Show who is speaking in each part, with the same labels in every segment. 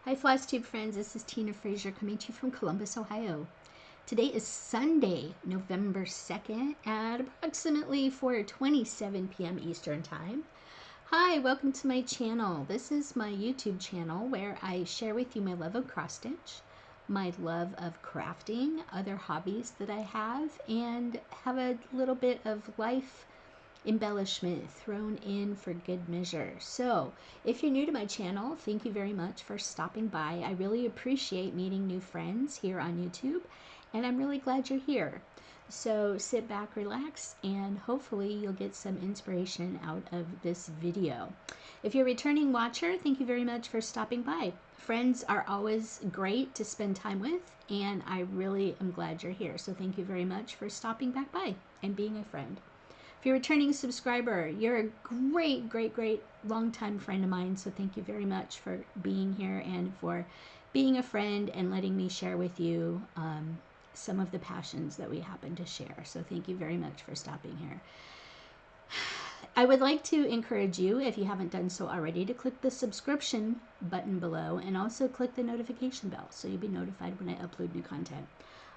Speaker 1: Hi FlossTube friends, this is Tina Frazier coming to you from Columbus, Ohio. Today is Sunday, November 2nd at approximately 4:27 p.m. Eastern Time. Hi, welcome to my channel. This is my YouTube channel where I share with you my love of cross stitch, my love of crafting, other hobbies that I have, and have a little bit of life embellishment thrown in for good measure. So if you're new to my channel, thank you very much for stopping by. I really appreciate meeting new friends here on YouTube, and I'm really glad you're here. So sit back, relax, and hopefully you'll get some inspiration out of this video. If you're a returning watcher, thank you very much for stopping by. Friends are always great to spend time with, and I really am glad you're here. So thank you very much for stopping back by and being a friend. If you're a returning subscriber, you're a great longtime friend of mine, so thank you very much for being here and for being a friend and letting me share with you some of the passions that we happen to share. So thank you very much for stopping here. I would like to encourage you, if you haven't done so already, to click the subscription button below and also click the notification bell so you'll be notified when I upload new content.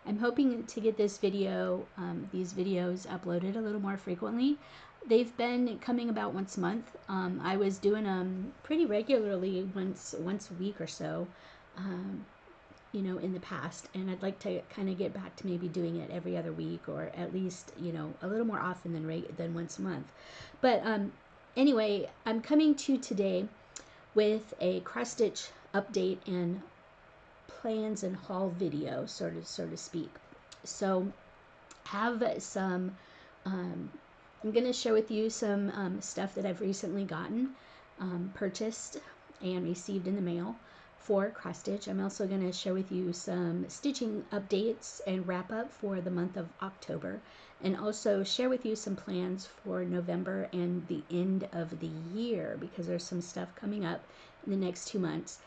Speaker 1: I'm hoping to get this video, these videos uploaded a little more frequently. They've been coming about once a month. I was doing them pretty regularly, once a week or so, you know, in the past, and I'd like to kind of get back to maybe doing it every other week, or at least, you know, a little more often than once a month. But anyway, I'm coming to you today with a cross stitch update and plans and haul video, so to speak. So have some I'm going to share with you some stuff that I've recently gotten, purchased and received in the mail for cross stitch. I'm also going to share with you some stitching updates and wrap up for the month of October, and also share with you some plans for November and the end of the year, because there's some stuff coming up in the next 2 months.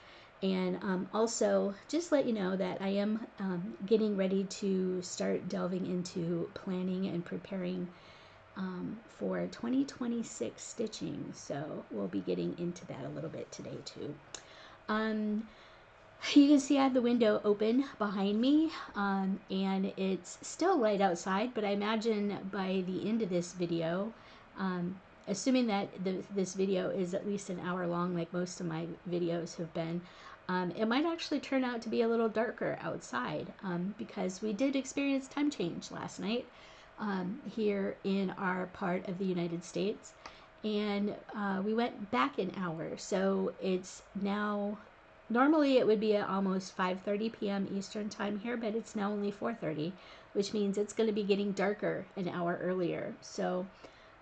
Speaker 1: And also just let you know that I am getting ready to start delving into planning and preparing for 2026 stitching. So we'll be getting into that a little bit today too. You can see I have the window open behind me, and it's still light outside, but I imagine by the end of this video, assuming that this video is at least an hour long, like most of my videos have been, it might actually turn out to be a little darker outside, because we did experience time change last night here in our part of the United States, and we went back an hour. So it's now, normally it would be at almost 5:30 p.m. Eastern time here, but it's now only 4:30, which means it's going to be getting darker an hour earlier. So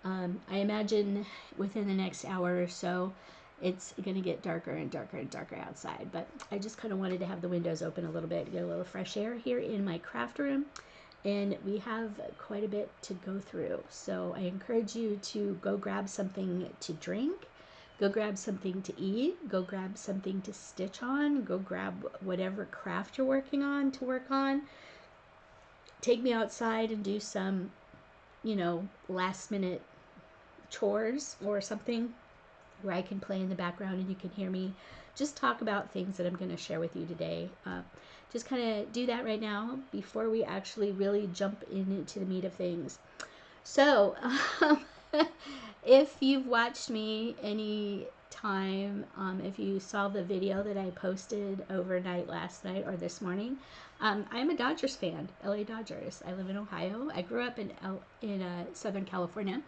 Speaker 1: I imagine within the next hour or so, it's going to get darker and darker and darker outside. But I just kind of wanted to have the windows open a little bit to get a little fresh air here in my craft room. And we have quite a bit to go through. So I encourage you to go grab something to drink, go grab something to eat, go grab something to stitch on, go grab whatever craft you're working on to work on. Take me outside and do some, you know, last minute chores or something where I can play in the background and you can hear me just talk about things that I'm going to share with you today. Just kind of do that right now before we actually really jump into the meat of things. So if you've watched me any time, if you saw the video that I posted overnight last night or this morning, I'm a Dodgers fan, LA Dodgers. I live in Ohio. I grew up in Southern California,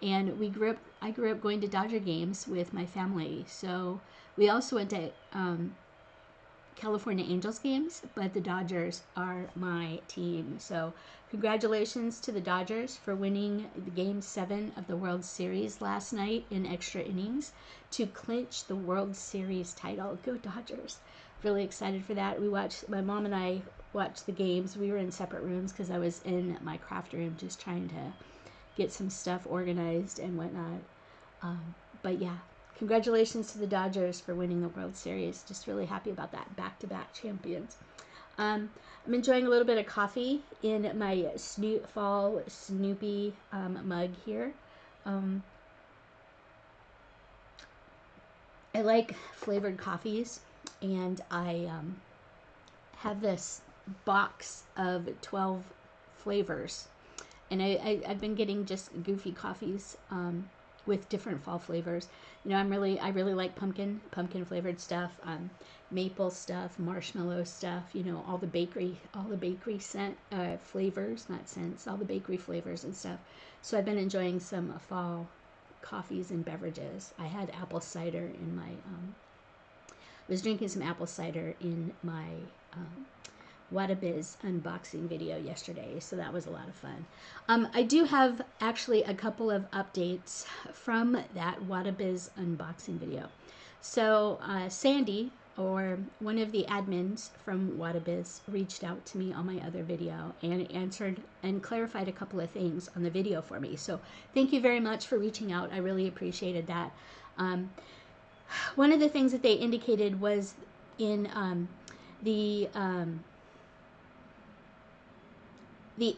Speaker 1: and I grew up going to Dodger games with my family. So we also went to California Angels games, but the Dodgers are my team. So congratulations to the Dodgers for winning the Game 7 of the World Series last night in extra innings to clinch the World Series title. Go Dodgers. Really excited for that. My mom and I watched the games. We were in separate rooms because I was in my craft room just trying to get some stuff organized and whatnot. But yeah, congratulations to the Dodgers for winning the World Series. Just really happy about that. Back-to-back champions. I'm enjoying a little bit of coffee in my fall Snoopy mug here. I like flavored coffees, and I have this box of 12 flavors, and I've been getting just goofy coffees with different fall flavors. You know, I really like pumpkin flavored stuff, maple stuff, marshmallow stuff. You know, all the bakery scent flavors, not scents, all the bakery flavors and stuff. So I've been enjoying some fall coffees and beverages. I had apple cider in my was drinking some apple cider in my Wrapup unboxing video yesterday, so that was a lot of fun. I do have actually a couple of updates from that Wrapup unboxing video. So Sandy, or one of the admins from Wrapup, reached out to me on my other video and answered and clarified a couple of things on the video for me. So thank you very much for reaching out. I really appreciated that. One of the things that they indicated was in the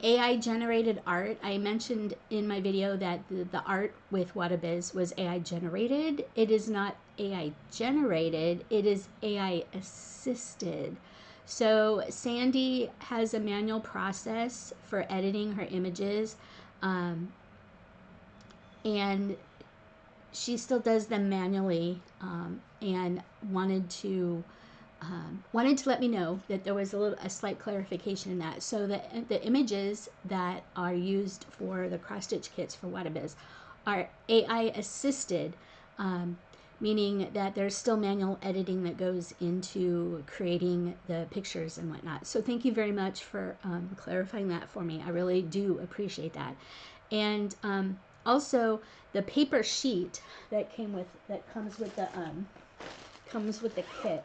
Speaker 1: AI generated art. I mentioned in my video that the art with Wrapup was AI generated. It is not AI generated, it is AI assisted. So Sandy has a manual process for editing her images, and she still does them manually, and wanted to let me know that there was a slight clarification in that. So the images that are used for the cross stitch kits for Wrapup are AI assisted, meaning that there's still manual editing that goes into creating the pictures and whatnot. So thank you very much for clarifying that for me. I really do appreciate that. And also the paper sheet that comes with the kit.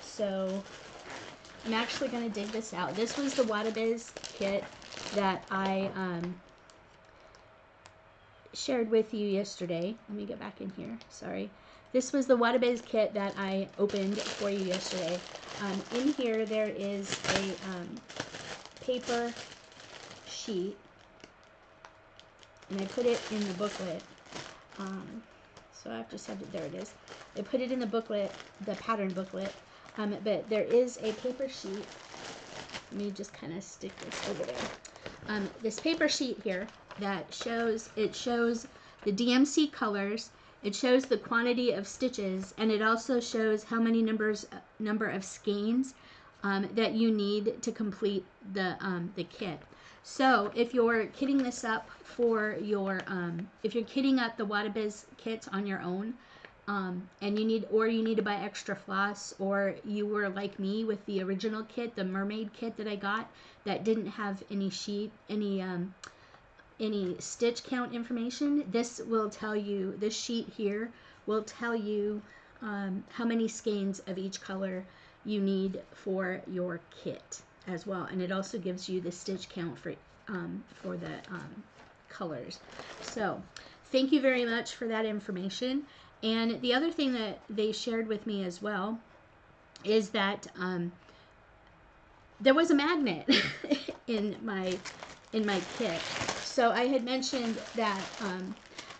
Speaker 1: So I'm actually going to dig this out. This was the Wrapup kit that I shared with you yesterday. Let me get back in here. Sorry. This was the Wrapup kit that I opened for you yesterday. In here there is a paper sheet, and I put it in the booklet. So I just have it. There it is. I put it in the booklet, the pattern booklet. But there is a paper sheet. Let me just kind of stick this over there. This paper sheet here that shows the DMC colors. It shows the quantity of stitches, and it also shows how many number of skeins that you need to complete the kit. So if you're kitting this up for your, if you're kitting up the Wrapup kits on your own, and you need to buy extra floss, or you were like me with the original kit, the mermaid kit that I got, that didn't have any stitch count information, this sheet here will tell you how many skeins of each color you need for your kit as well, and it also gives you the stitch count for the colors. So thank you very much for that information. And the other thing that they shared with me as well is that there was a magnet in my kit. So I had mentioned that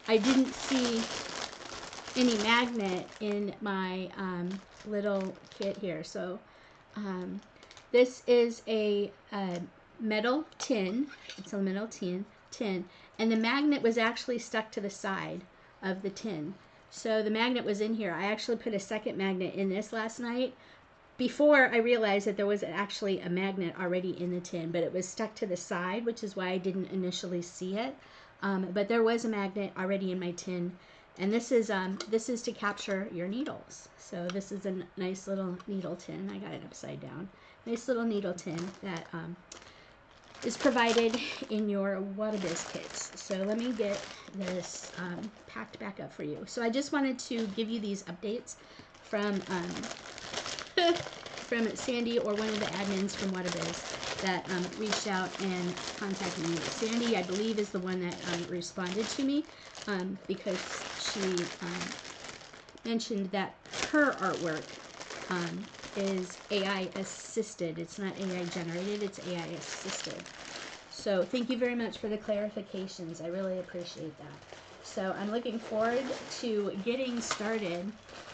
Speaker 1: I didn't see any magnet in my little kit here. So this is a metal tin. It's a metal tin, and the magnet was actually stuck to the side of the tin. So the magnet was in here. I actually put a second magnet in this last night before I realized that there was actually a magnet already in the tin, but it was stuck to the side, which is why I didn't initially see it. But there was a magnet already in my tin, and this is to capture your needles. So this is a nice little needle tin. I got it upside down. Nice little needle tin that is provided in your Wrapup kits. So let me get this packed back up for you. So I just wanted to give you these updates from from Sandy, or one of the admins from Wrapup, that reached out and contacted me. Sandy, I believe, is the one that responded to me because she mentioned that her artwork is AI assisted. It's not AI generated, it's AI assisted. So thank you very much for the clarifications. I really appreciate that. So I'm looking forward to getting started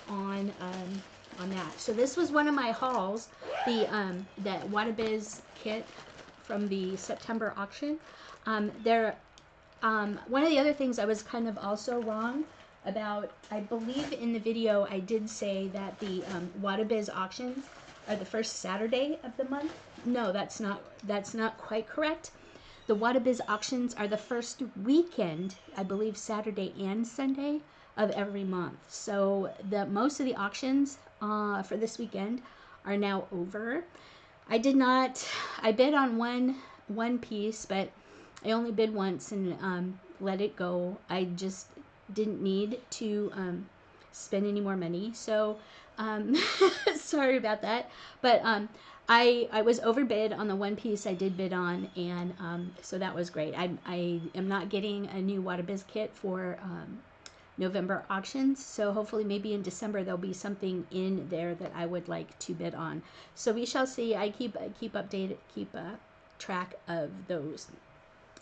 Speaker 1: on on that. So this was one of my hauls, the that Wrapup kit from the September auction. One of the other things I was kind of also wrong about, I believe in the video I did say that the Wrapup auctions are the first Saturday of the month. No, that's not quite correct. The Wrapup auctions are the first weekend, I believe Saturday and Sunday of every month. So most of the auctions for this weekend are now over. I bid on one piece, but I only bid once and let it go. I just didn't need to spend any more money. So sorry about that. But I was overbid on the one piece I did bid on, and so that was great. I am not getting a new Wrapup kit for November auctions, so hopefully maybe in December there'll be something in there that I would like to bid on. So we shall see. I keep track of those,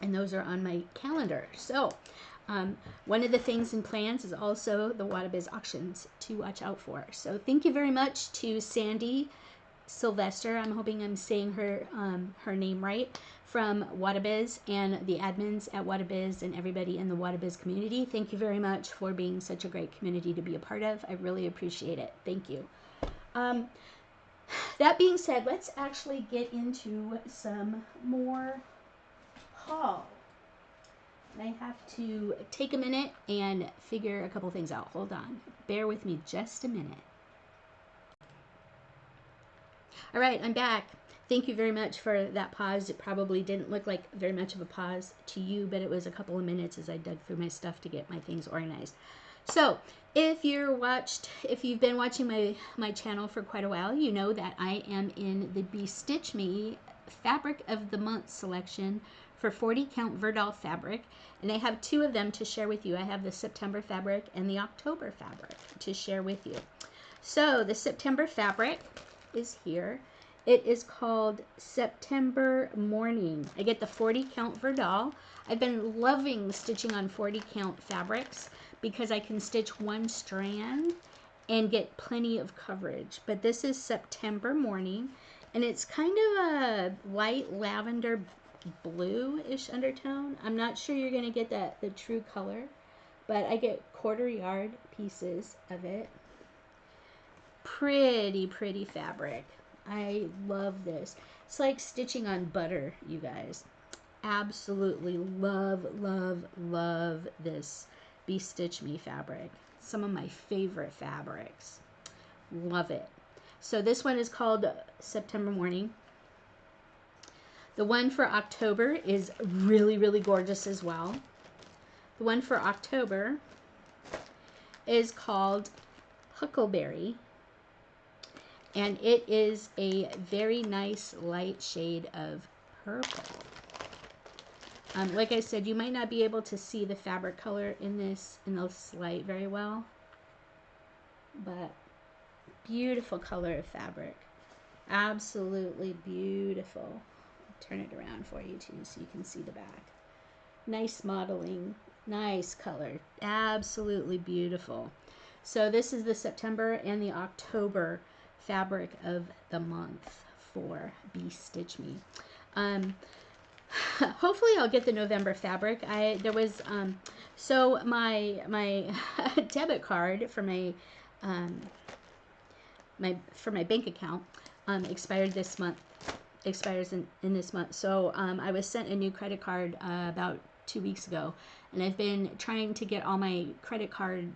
Speaker 1: and those are on my calendar. So one of the things in plans is also the Wrapup auctions to watch out for. So thank you very much to Sandy Sylvester, I'm hoping I'm saying her name right, from Wrapup and the admins at Wrapup and everybody in the Wrapup community. Thank you very much for being such a great community to be a part of. I really appreciate it. Thank you. That being said, let's actually get into some more haul. I have to take a minute and figure a couple things out. Hold on. Bear with me just a minute. All right, I'm back. Thank you very much for that pause. It probably didn't look like very much of a pause to you, but it was a couple of minutes as I dug through my stuff to get my things organized. So if you've been watching my channel for quite a while, you know that I am in the Bestitch Me Fabric of the Month selection for 40 count Verdal fabric, and I have two of them to share with you. I have the September fabric and the October fabric to share with you. So the September fabric is here. It is called September Morning. I get the 40 count Verdal. I've been loving stitching on 40 count fabrics because I can stitch one strand and get plenty of coverage. But this is September Morning, and it's kind of a light lavender blue-ish undertone. I'm not sure you're gonna get the true color, but I get 1/4 yard pieces of it. Pretty fabric. I love this. It's like stitching on butter, you guys. Absolutely love this Bestitch Me fabric. Some of my favorite fabrics. Love it. So this one is called September Morning. The one for October is really gorgeous as well. The one for October is called Huckleberry, and it is a very nice light shade of purple. Like I said, you might not be able to see the fabric color in this light very well, but beautiful color of fabric. Absolutely beautiful. Turn it around for you too so you can see the back. Nice modeling, nice color, absolutely beautiful. So this is the September and the October fabric of the month for Bestitch Me. Hopefully I'll get the November fabric. So my debit card for my bank account expired this month. Expires in this month. So I was sent a new credit card about 2 weeks ago, and I've been trying to get all my credit card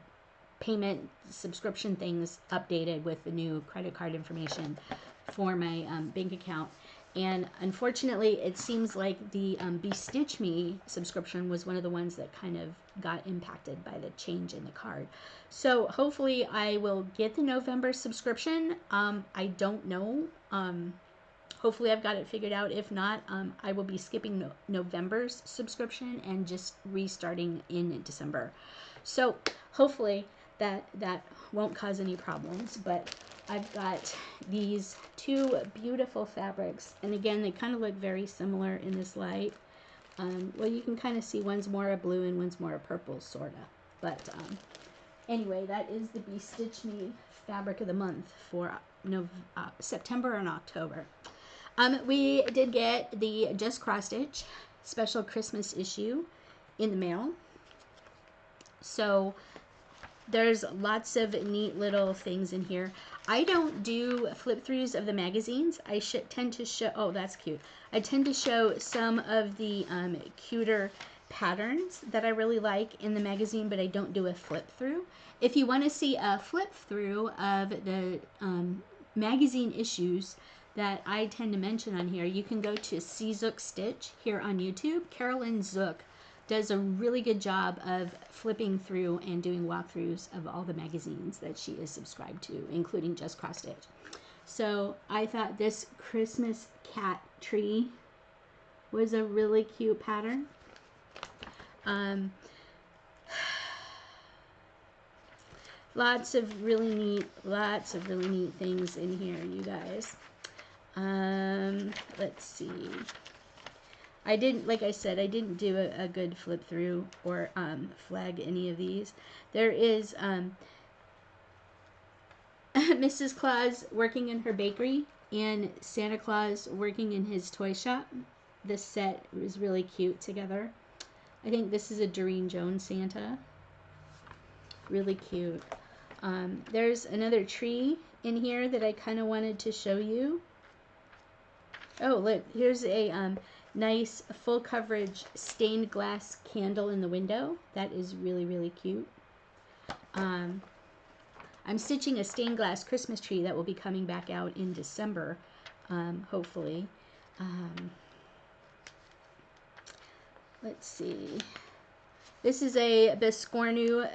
Speaker 1: payment subscription things updated with the new credit card information for my bank account. And unfortunately, it seems like the Bestitch Me subscription was one of the ones that kind of got impacted by the change in the card. So hopefully I will get the November subscription. I don't know. Hopefully I've got it figured out. If not, I will be skipping November's subscription and just restarting in December. So hopefully that won't cause any problems. But I've got these two beautiful fabrics, and again, they kind of look very similar in this light. Well, you can kind of see one's more a blue and one's more a purple, sort of. But Anyway, that is the Be Stitch Me fabric of the month for September and October. We did get the Just Cross Stitch special Christmas issue in the mail. So there's lots of neat little things in here. I don't do flip throughs of the magazines. I tend to show, oh, that's cute. I tend to show some of the cuter patterns that I really like in the magazine, but I don't do a flip through. If you want to see a flip through of the magazine issues that I tend to mention on here, you can go to C. Zook Stitch here on YouTube. Carolyn Zook does a really good job of flipping through and doing walkthroughs of all the magazines that she is subscribed to, including Just Cross Stitch. So I thought this Christmas cat tree was a really cute pattern. Lots of really neat things in here, you guys. Let's see. I didn't, like I said, I didn't do a good flip through or flag any of these. There is Mrs. Claus working in her bakery and Santa Claus working in his toy shop. This set was really cute together. I think this is a Doreen Jones Santa. Really cute. There's another tree in here that I kind of wanted to show you. Oh, look, here's a nice full coverage stained glass candle in the window. That is really, really cute. I'm stitching a stained glass Christmas tree that will be coming back out in December, hopefully. Let's see. This is a Biscornu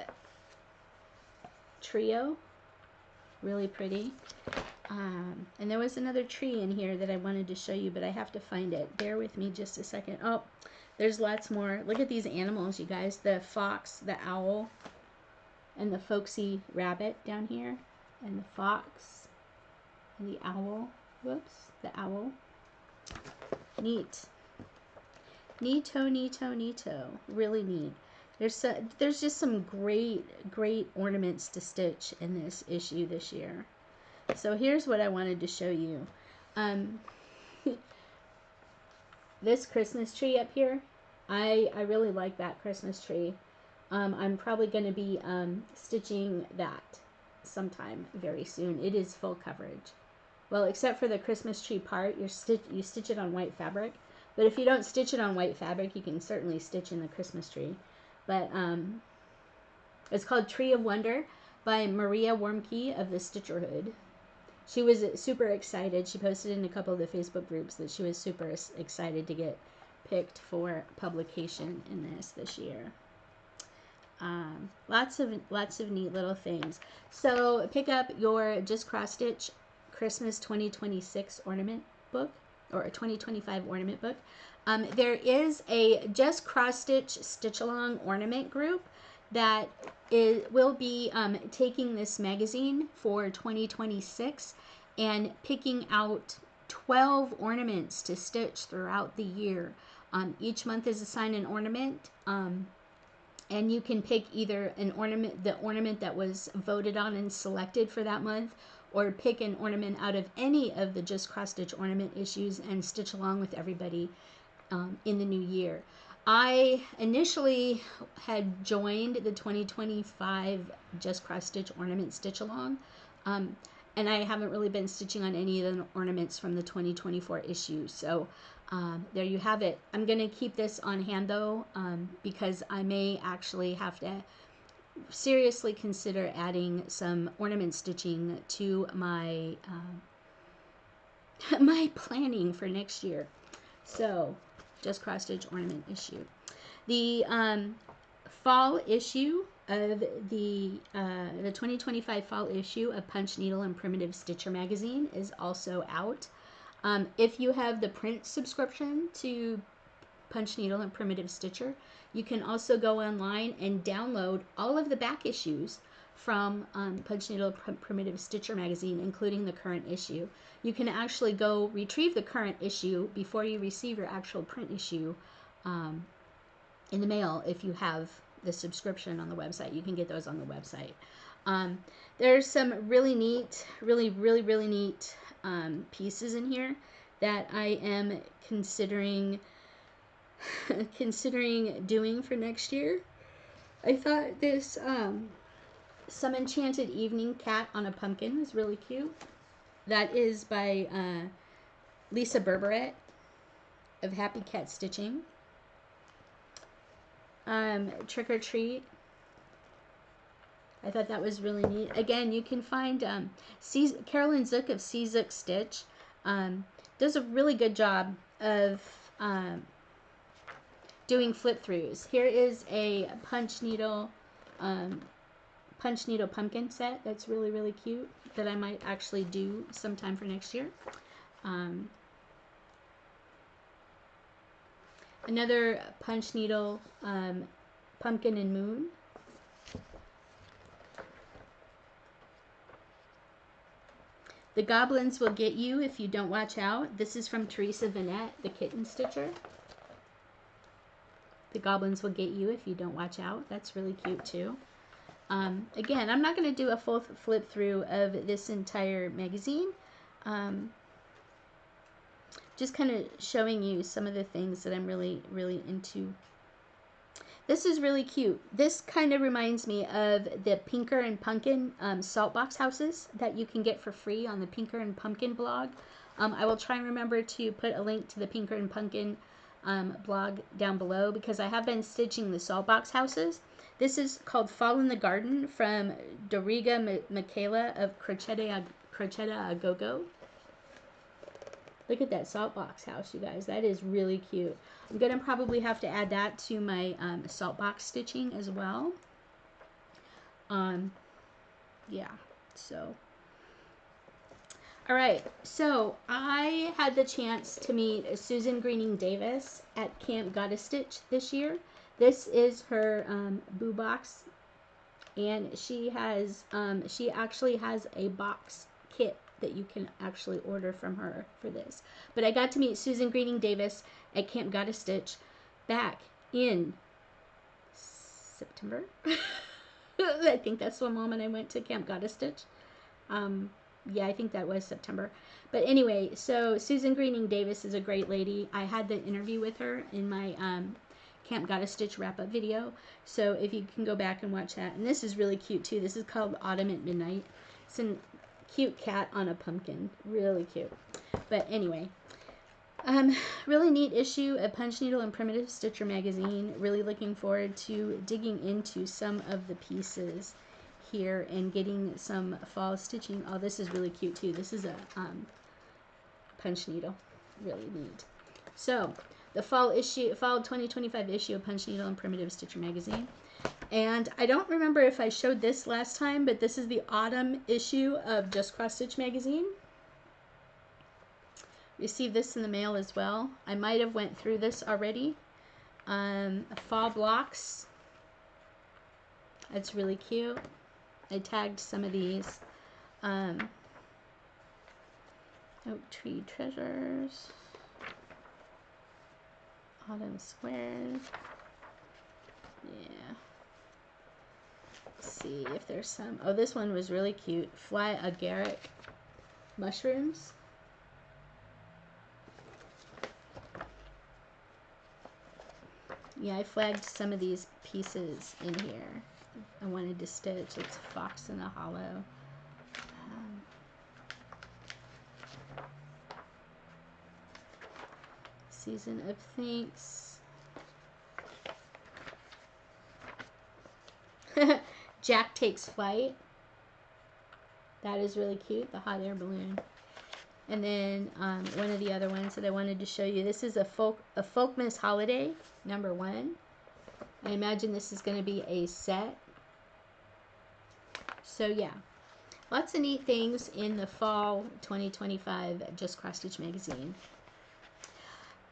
Speaker 1: trio. Really pretty. And there was another tree in here that I wanted to show you, but I have to find it. Bear with me just a second. Oh, there's lots more. Look at these animals, you guys. The fox, the owl, and the folksy rabbit down here. And the fox, and the owl. Whoops, the owl. Neat. Neato, neato, neato. Really neat. There's just some great ornaments to stitch in this issue this year. So here's what I wanted to show you. This Christmas tree up here, I really like that Christmas tree. I'm probably going to be stitching that sometime very soon. It is full coverage. Well, except for the Christmas tree part, you stitch it on white fabric. But if you don't stitch it on white fabric, you can certainly stitch in the Christmas tree. But it's called Tree of Wonder by Maria Wormke of the Stitcherhood. She was super excited. She posted in a couple of the Facebook groups that she was super excited to get picked for publication in this year. Lots of neat little things. So pick up your Just Cross Stitch Christmas 2026 ornament book, or a 2025 ornament book. There is a Just Cross Stitch Stitch Along ornament group that will be taking this magazine for 2026 and picking out 12 ornaments to stitch throughout the year. Each month is assigned an ornament, and you can pick either the ornament that was voted on and selected for that month, or pick an ornament out of any of the Just Cross Stitch ornament issues and stitch along with everybody in the new year. I initially had joined the 2025 Just Cross Stitch ornament stitch along, and I haven't really been stitching on any of the ornaments from the 2024 issue. So there you have it. I'm going to keep this on hand though, because I may actually have to seriously consider adding some ornament stitching to my my planning for next year. So Just Cross Stitch ornament issue. The fall issue of the 2025 fall issue of Punch Needle and Primitive Stitcher magazine is also out. If you have the print subscription to Punch Needle and Primitive Stitcher, you can also go online and download all of the back issues from Punch Needle Primitive Stitcher magazine, including the current issue. You can actually go retrieve the current issue before you receive your actual print issue in the mail if you have the subscription on the website. You can get those on the website. There's some really neat, really neat pieces in here that I am considering doing for next year. I thought this Some Enchanted Evening Cat on a Pumpkin was really cute. That is by Lisa Berberet of Happy Cat Stitching. Trick or Treat. I thought that was really neat. Again, you can find Carolyn Zook of C Zook Stitch does a really good job of doing flip throughs. Here is a punch needle pumpkin set that's really cute that I might actually do sometime for next year. Another punch needle pumpkin and moon. The Goblins Will Get You If You Don't Watch Out. This is from Teresa Vanette, the Kitten Stitcher. The Goblins Will Get You If You Don't Watch Out. That's really cute too. Again, I'm not going to do a full flip through of this entire magazine. Just kind of showing you some of the things that I'm really into. This is really cute. This kind of reminds me of the Pinker and Pumpkin salt box houses that you can get for free on the Pinker and Pumpkin blog. I will try and remember to put a link to the Pinker and Pumpkin blog down below, because I have been stitching the salt box houses. This is called Fall in the Garden from Doriga Michaela of Crocetta a Go-Go. Look at that salt box house, you guys. That is really cute. I'm going to probably have to add that to my salt box stitching as well. Yeah, so. All right, so I had the chance to meet Susan Greening Davis at Camp Gotta Stitch this year. This is her boo box, and she actually has a box kit that you can actually order from her for this. But I got to meet Susan Greening Davis at Camp Gotta Stitch back in September. I think that's the moment I went to Camp Gotta Stitch. Yeah, I think that was September. But anyway, so Susan Greening Davis is a great lady. I had the interview with her in my Camp Gotta Stitch wrap-up video. So if you can go back and watch that. And this is really cute too. This is called Autumn at Midnight. It's a cute cat on a pumpkin. Really cute. But anyway, really neat issue of Punch Needle and Primitive Stitcher magazine. Really looking forward to digging into some of the pieces here and getting some fall stitching. Oh, this is really cute too. This is a punch needle. Really neat. So the fall 2025 issue of Punch Needle and Primitive Stitcher magazine. And I don't remember if I showed this last time, but this is the autumn issue of Just Cross Stitch magazine. Received this in the mail as well. I might have went through this already. Fall blocks. That's really cute. I tagged some of these. Oak Tree Treasures. Autumn Squares. Yeah. Let's see if there's some. Oh, this one was really cute. Fly Agaric mushrooms. Yeah, I flagged some of these pieces in here. I wanted to stitch. It's Fox in the Hollow. Season of Thanks. Jack Takes Flight. That is really cute. The hot air balloon. And then one of the other ones that I wanted to show you. This is a Folkmas Holiday #1. I imagine this is going to be a set. So yeah, lots of neat things in the fall 2025 Just Cross Stitch magazine.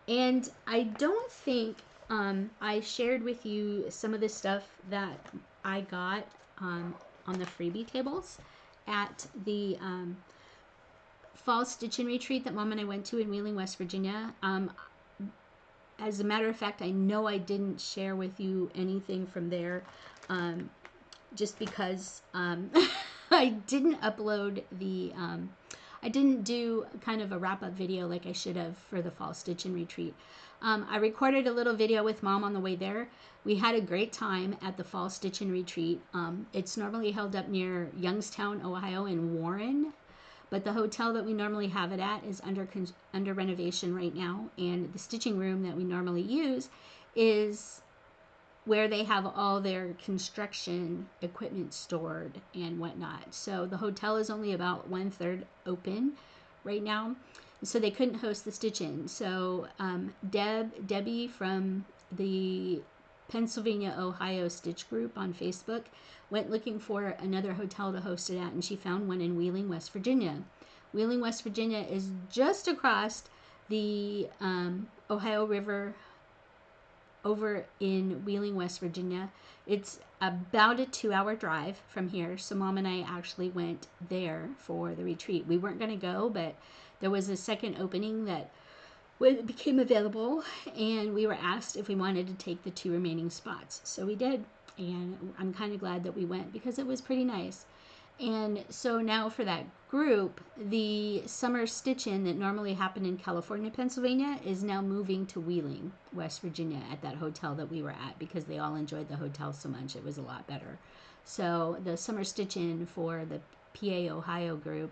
Speaker 1: And I don't think I shared with you some of the stuff that I got on the freebie tables at the fall stitching retreat that Mom and I went to in Wheeling, West Virginia. as a matter of fact, I know I didn't share with you anything from there, just because I didn't upload the, I didn't do kind of a wrap-up video like I should have for the fall stitch and retreat. I recorded a little video with Mom on the way there. We had a great time at the fall stitch and retreat. It's normally held up near Youngstown, Ohio in Warren, but the hotel that we normally have it at is under renovation right now, and the stitching room that we normally use is where they have all their construction equipment stored and whatnot. So the hotel is only about 1/3 open right now, so they couldn't host the stitch-in. So Debbie from the Pennsylvania, Ohio Stitch Group on Facebook went looking for another hotel to host it at, and she found one in Wheeling, West Virginia. Wheeling, West Virginia is just across the Ohio River over in Wheeling, West Virginia. It's about a 2-hour drive from here, so Mom and I actually went there for the retreat. We weren't going to go, but there was a second opening that became available, and we were asked if we wanted to take the 2 remaining spots. So we did, and I'm kind of glad that we went because it was pretty nice. And so now for that group, the summer stitch-in that normally happened in California, Pennsylvania is now moving to Wheeling, West Virginia at that hotel that we were at because they all enjoyed the hotel so much. It was a lot better. So the summer stitch-in for the PA Ohio group,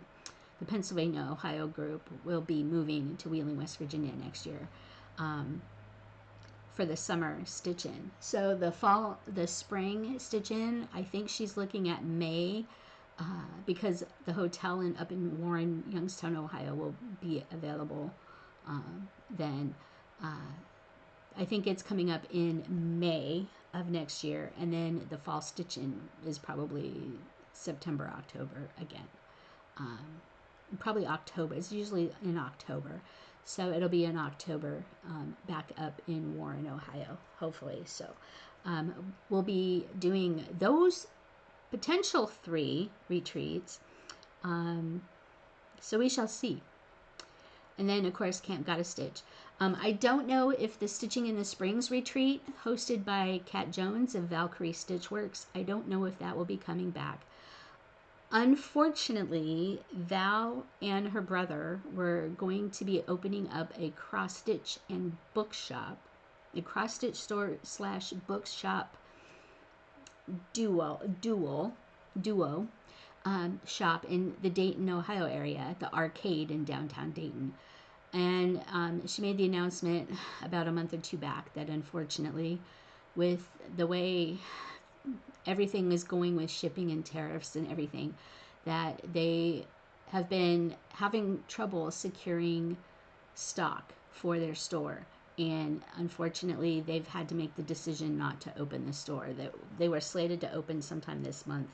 Speaker 1: the Pennsylvania Ohio group, will be moving to Wheeling, West Virginia next year for the summer stitch-in. So the spring stitch-in, I think she's looking at May, because the hotel up in Warren, Youngstown, Ohio will be available then. I think it's coming up in May of next year, and then the fall stitch-in is probably September, October again. Probably October. It's usually in October. So it'll be in October back up in Warren, Ohio, hopefully. So we'll be doing those potential 3 retreats. So we shall see. And then, of course, Camp Gotta Stitch. I don't know if the Stitching in the Springs retreat, hosted by Kat Jones of Valkyrie Stitchworks, I don't know if that will be coming back. Unfortunately, Val and her brother were going to be opening up a cross-stitch and bookshop, a cross-stitch store / bookshop duo shop in the Dayton, Ohio area at the arcade in downtown Dayton. And she made the announcement about a month or 2 back that unfortunately, with the way everything is going with shipping and tariffs and everything, that they have been having trouble securing stock for their store. And unfortunately, they've had to make the decision not to open the store. That they were slated to open sometime this month,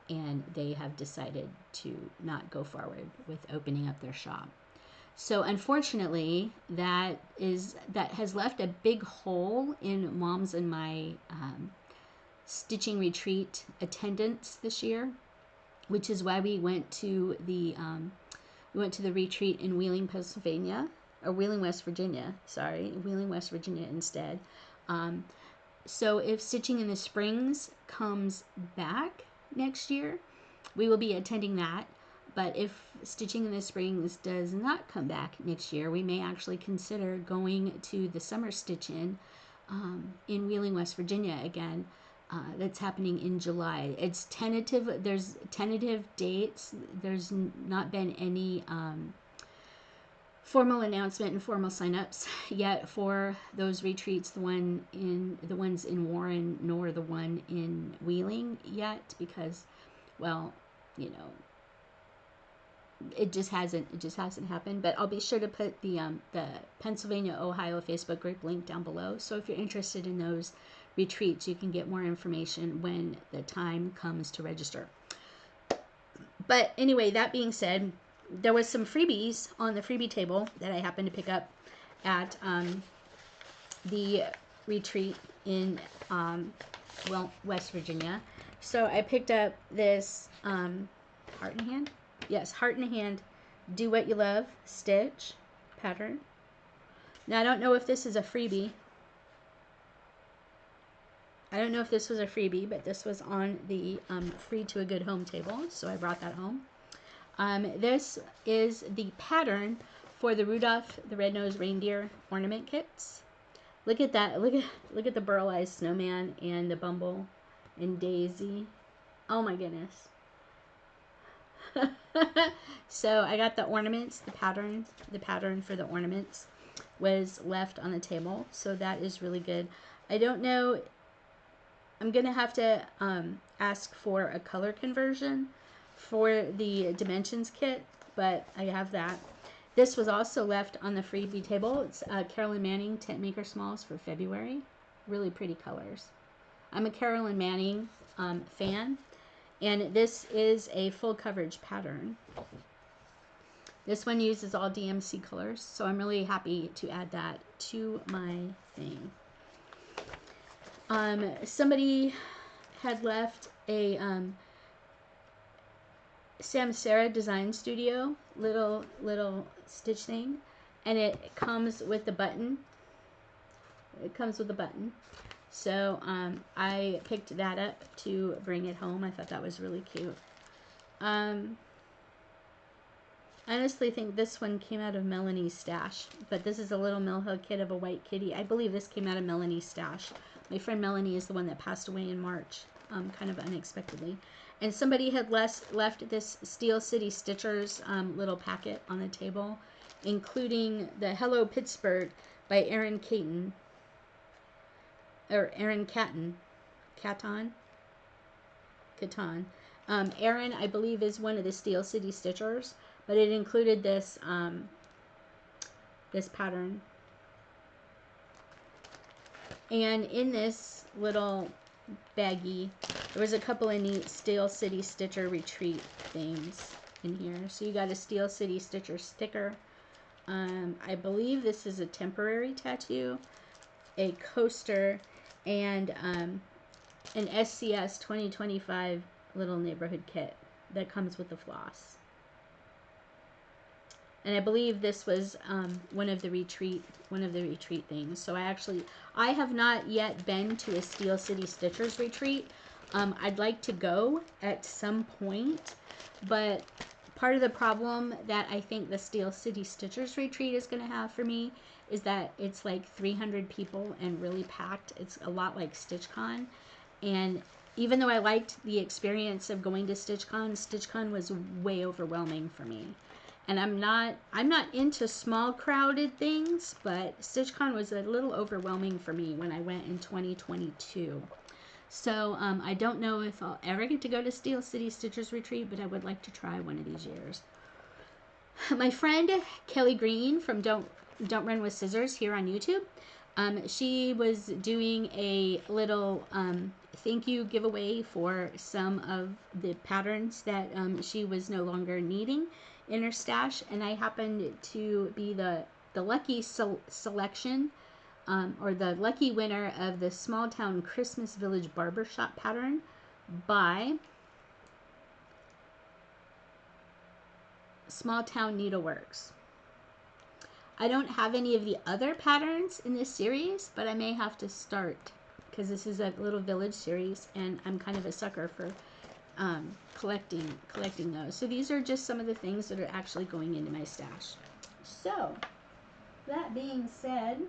Speaker 1: and they have decided to not go forward with opening up their shop. So unfortunately, that has left a big hole in Mom's and my stitching retreat attendance this year, which is why we went to the retreat in Wheeling, Pennsylvania. Or Wheeling, West Virginia, Wheeling, West Virginia instead. So if Stitching in the Springs comes back next year, we will be attending that. But if Stitching in the Springs does not come back next year, we may actually consider going to the summer stitch-in in Wheeling, West Virginia again. That's happening in July. It's tentative. There's tentative dates. There's not been any formal announcement and formal signups yet for those retreats, the ones in Warren nor the one in Wheeling yet, because, well, you know, it just hasn't happened. But I'll be sure to put the Pennsylvania Ohio Facebook group link down below, so if you're interested in those retreats, you can get more information when the time comes to register. But anyway, that being said, there was some freebies on the freebie table that I happened to pick up at the retreat in West Virginia. So I picked up this Heart in Hand. Yes, Heart in Hand, Do What You Love stitch pattern. Now, I don't know if this is a freebie. I don't know if this was a freebie, but this was on the free to a good home table, so I brought that home. This is the pattern for the Rudolph the Red-Nosed Reindeer ornament kits. Look at that. Look at the burl-eyed snowman and the Bumble and Daisy. Oh my goodness. So I got the ornaments, the pattern for the ornaments was left on the table, so that is really good. I don't know, I'm gonna have to ask for a color conversion for the dimensions kit, but I have that. This was also left on the freebie table. It's Carolyn Manning Tent Maker Smalls for February. Really pretty colors. I'm a Carolyn Manning fan, and this is a full coverage pattern. This one uses all DMC colors, so I'm really happy to add that to my thing. Somebody had left a Samsara Design Studio little stitch thing, and it comes with the button. It comes with a button. So I picked that up to bring it home. I thought that was really cute. I honestly think this one came out of Melanie's stash, but this is a little mill hook kit of a white kitty. I believe this came out of Melanie's stash. My friend Melanie is the one that passed away in March, kind of unexpectedly. And somebody had left this Steel City Stitchers little packet on the table, including the Hello Pittsburgh by Erin Caton, or Erin Catton. Erin, I believe, is one of the Steel City Stitchers, but it included this this pattern. And in this little baggie, there was a couple of neat Steel City Stitcher retreat things in here. So you got a Steel City Stitcher sticker. I believe this is a temporary tattoo, a coaster, and an SCS 2025 little neighborhood kit that comes with the floss. And I believe this was one of the retreat things. So I have not yet been to a Steel City Stitchers retreat. I'd like to go at some point, but part of the problem that I think the Steel City Stitchers retreat is going to have for me is that it's like 300 people and really packed. It's a lot like StitchCon, and even though I liked the experience of going to StitchCon was way overwhelming for me. And I'm not into small crowded things, but StitchCon was a little overwhelming for me when I went in 2022. So I don't know if I'll ever get to go to Steel City Stitchers Retreat, but I would like to try one of these years. My friend Kelly Green from Don't Run with Scissors here on YouTube, she was doing a little thank you giveaway for some of the patterns that she was no longer needing in her stash, and I happened to be the lucky selection or the lucky winner of the Small Town Christmas Village Barbershop pattern by Small Town Needleworks. I don't have any of the other patterns in this series, but I may have to start because this is a little village series, and I'm kind of a sucker for collecting those. So these are just some of the things that are actually going into my stash. So that being said,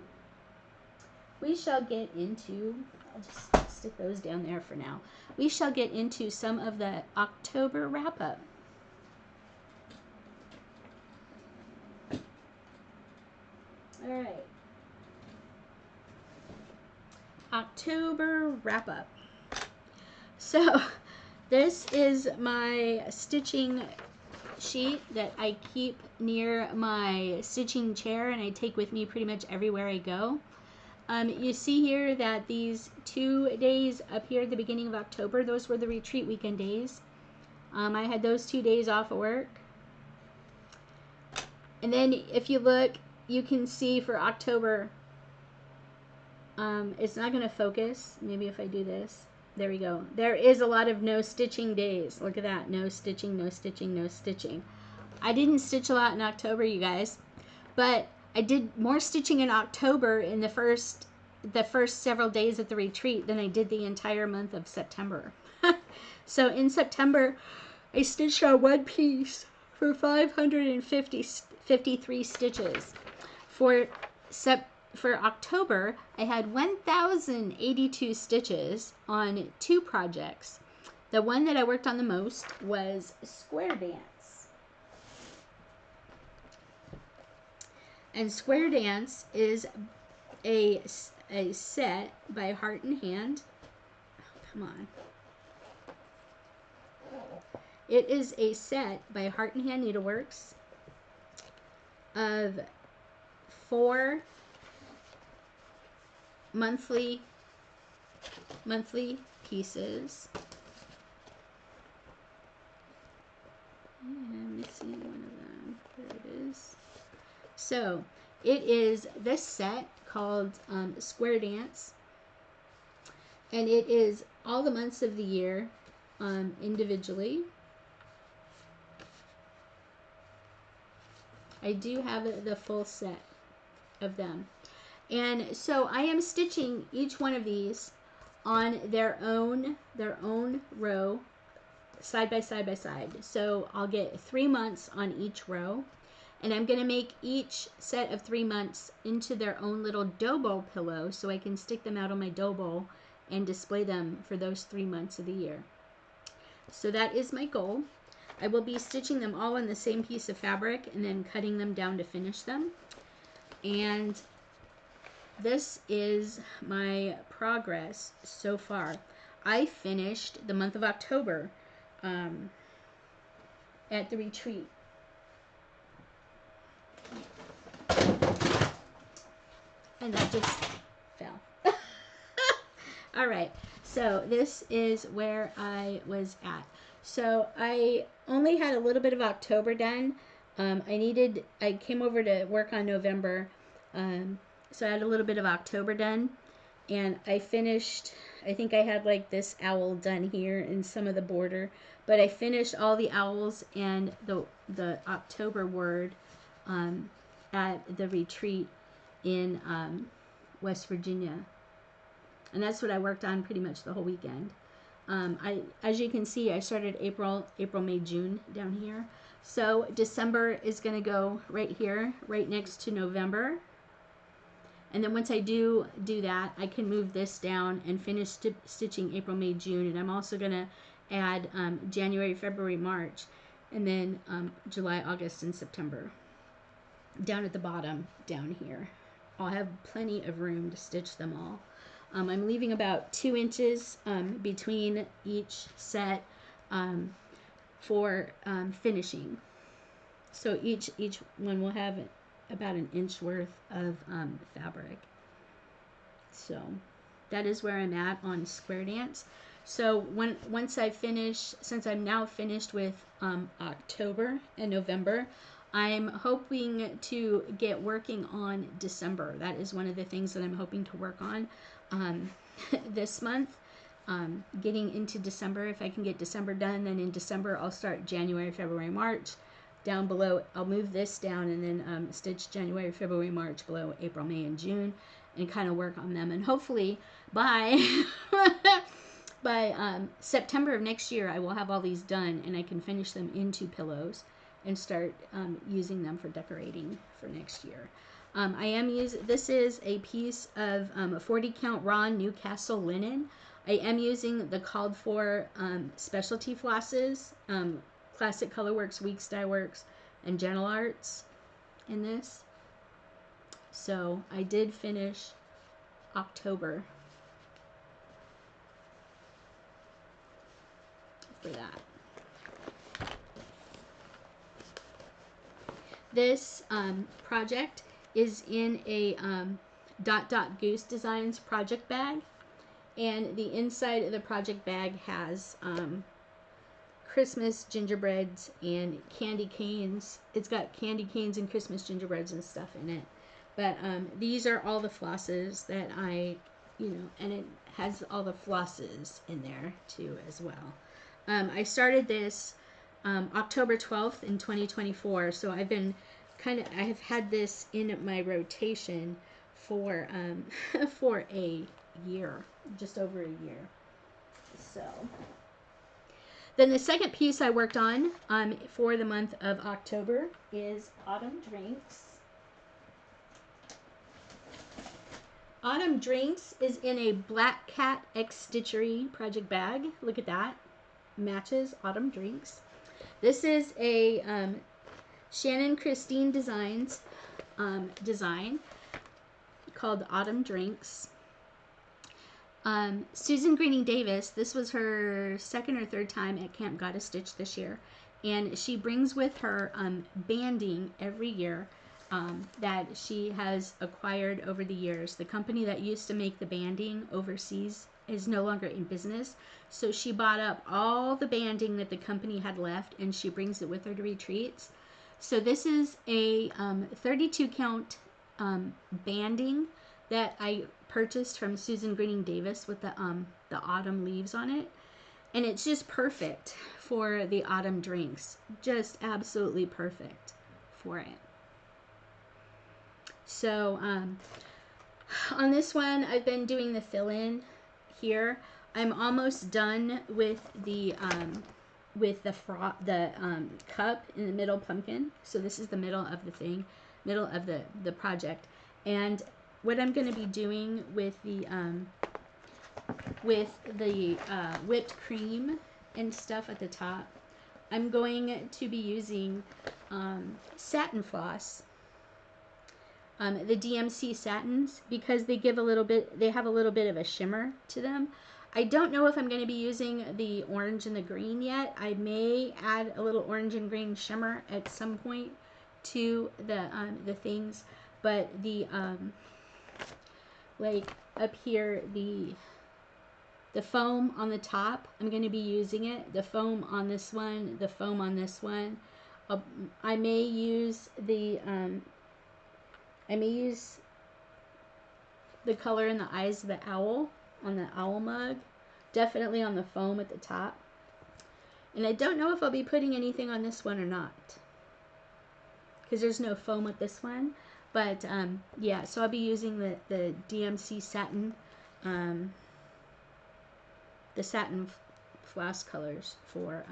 Speaker 1: we shall get into, I'll just stick those down there for now. We shall get into some of the October wrap up. All right. October wrap up. So this is my stitching sheet that I keep near my stitching chair and I take with me pretty much everywhere I go. You see here that these 2 days up here at the beginning of October, those were the retreat weekend days. I had those 2 days off of work. And then if you look, you can see for October, it's not going to focus. Maybe if I do this. There we go. There is a lot of no stitching days. Look at that. No stitching, no stitching, no stitching. I didn't stitch a lot in October, you guys. But I did more stitching in October in the first several days of the retreat than I did the entire month of September. So in September, I stitched on one piece for 553 stitches. For October, I had 1,082 stitches on 2 projects. The one that I worked on the most was Square Dance. And Square Dance is a set by Heart and Hand. Oh, come on. It is a set by Heart and Hand Needleworks of 4 monthly pieces. I'm missing one of them. There it is. So it is this set called Square Dance, and it is all the months of the year individually. I do have the full set of them, and so I am stitching each one of these on their own row, side by side by side. So I'll get 3 months on each row, and I'm going to make each set of 3 months into their own little dough bowl pillow so I can stick them out on my dough bowl and display them for those 3 months of the year. So that is my goal. I will be stitching them all on the same piece of fabric and then cutting them down to finish them. And this is my progress so far. I finished the month of October at the retreat. And that just fell. All right, so this is where I was at. So I only had a little bit of October done. I came over to work on November, so I had a little bit of October done, and I finished, I think I had like this owl done here and some of the border, but I finished all the owls and the October word at the retreat in West Virginia, and that's what I worked on pretty much the whole weekend. As you can see, I started April, May, June down here. So December is going to go right here, right next to November. And then once I do that, I can move this down and finish stitching April, May, June. And I'm also going to add January, February, March, and then July, August, and September down at the bottom down here. I'll have plenty of room to stitch them all. I'm leaving about 2 inches between each set for finishing. So each one will have about 1 inch worth of fabric. So that is where I'm at on Square Dance. So once I finish, since I'm now finished with October and November, I'm hoping to get working on December. That is one of the things that I'm hoping to work on this month. Getting into December, if I can get December done, then in December I'll start January, February, March. Down below, I'll move this down and then stitch January, February, March below April, May, and June, and kind of work on them. And hopefully by September of next year, I will have all these done and I can finish them into pillows and start using them for decorating for next year. This is a piece of a 40 count raw Newcastle linen. I am using the called for specialty flosses, Classic Colorworks, Weeks Dye Works, and Gentle Arts in this. So I did finish October for that. This project is in a Dot Dot Goose Designs project bag, and the inside of the project bag has Christmas gingerbreads and candy canes. It's got candy canes and Christmas gingerbreads and stuff in it. But these are all the flosses that and it has all the flosses in there too as well. I started this October 12th in 2024, so I've been I have had this in my rotation for for a year, just over a year. So then the second piece I worked on for the month of October is Autumn Drinks. Autumn Drinks is in a Black Cat X Stitchery project bag. Look at that. Matches Autumn Drinks. This is a Shannon Christine Designs design called Autumn Drinks. Susan Greening Davis, this was her second or third time at Camp Gotta Stitch this year, and she brings with her banding every year that she has acquired over the years. The company that used to make the banding overseas is no longer in business, so she bought up all the banding that the company had left, and she brings it with her to retreats. So this is a 32 count banding that I purchased from Susan Greening Davis with the autumn leaves on it, and it's just perfect for the autumn drinks. Just absolutely perfect for it. So on this one, I've been doing the fill-in here. I'm almost done with the cup in the middle pumpkin. So this is the middle of the thing, middle of the project. And what I'm going to be doing with the whipped cream and stuff at the top, I'm going to be using satin floss. The DMC satins, because they have a little bit of a shimmer to them. I don't know if I'm going to be using the orange and the green yet. I may add a little orange and green shimmer at some point to the things, but the like up here, the foam on the top, I'm going to be using it. The foam on this one, the foam on this one. I may use the color in the eyes of the owl on the owl mug, definitely on the foam at the top. And I don't know if I'll be putting anything on this one or not, because there's no foam with this one. But yeah, so I'll be using the DMC satin, the satin floss colors for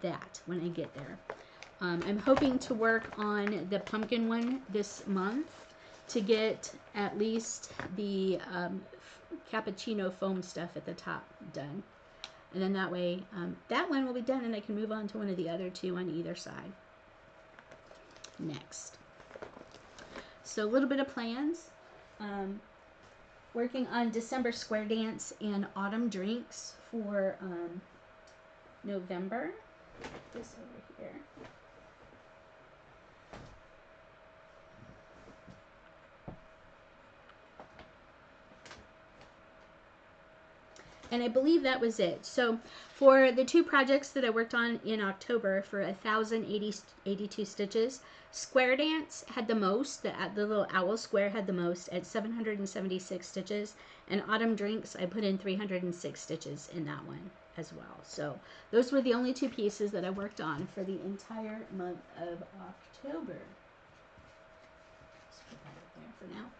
Speaker 1: that when I get there. I'm hoping to work on the pumpkin one this month to get at least the cappuccino foam stuff at the top done. And then that way, that one will be done and I can move on to one of the other two on either side next. So a little bit of plans. Working on December Square Dance and Autumn Drinks for November. Put this over here. And I believe that was it. So for the two projects that I worked on in October for 1,082 stitches, Square Dance had the most. The little owl square had the most at 776 stitches. And Autumn Drinks, I put in 306 stitches in that one as well. So those were the only two pieces that I worked on for the entire month of October. Let's put that up there for now.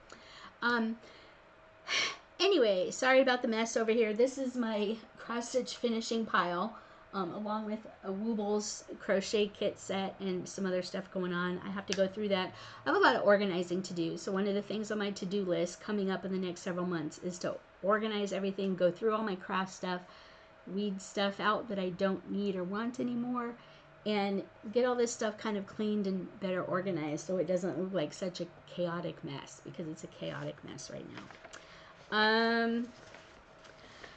Speaker 1: Anyway, sorry about the mess over here. This is my cross-stitch finishing pile, along with a Woobles crochet kit set and some other stuff going on. I have to go through that. I have a lot of organizing to do. So one of the things on my to-do list coming up in the next several months is to organize everything, go through all my craft stuff, weed stuff out that I don't need or want anymore, and get all this stuff kind of cleaned and better organized so it doesn't look like such a chaotic mess, because it's a chaotic mess right now.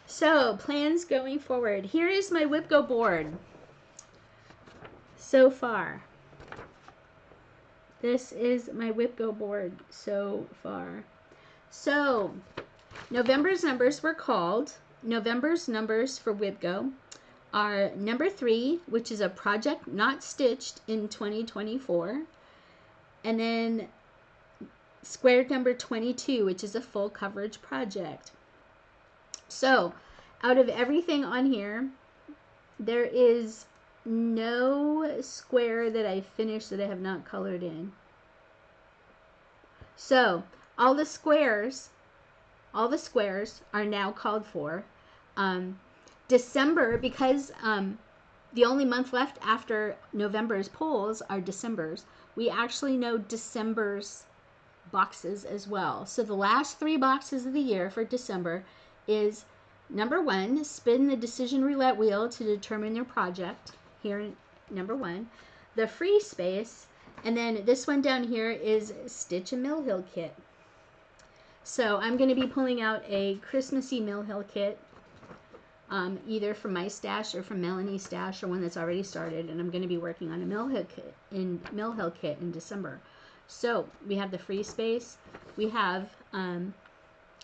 Speaker 1: So plans going forward. Here is my WhipGo board so far. This is my WhipGo board so far. So November's numbers were called. November's numbers for WhipGo are number 3, which is a project not stitched in 2024, and then squared number 22, which is a full coverage project. So out of everything on here, there is no square that I finished that I have not colored in. So all the squares are now called for. December, because the only month left after November's polls are December's, we actually know December's boxes as well. So the last 3 boxes of the year for December is number 1, spin the decision roulette wheel to determine your project. Here, number 1, the free space, and then this one down here is stitch a Mill Hill kit. So I'm going to be pulling out a Christmassy Mill Hill kit, either from my stash or from Melanie's stash, or one that's already started, and I'm going to be working on a Mill Hill kit in December. So we have the free space, we have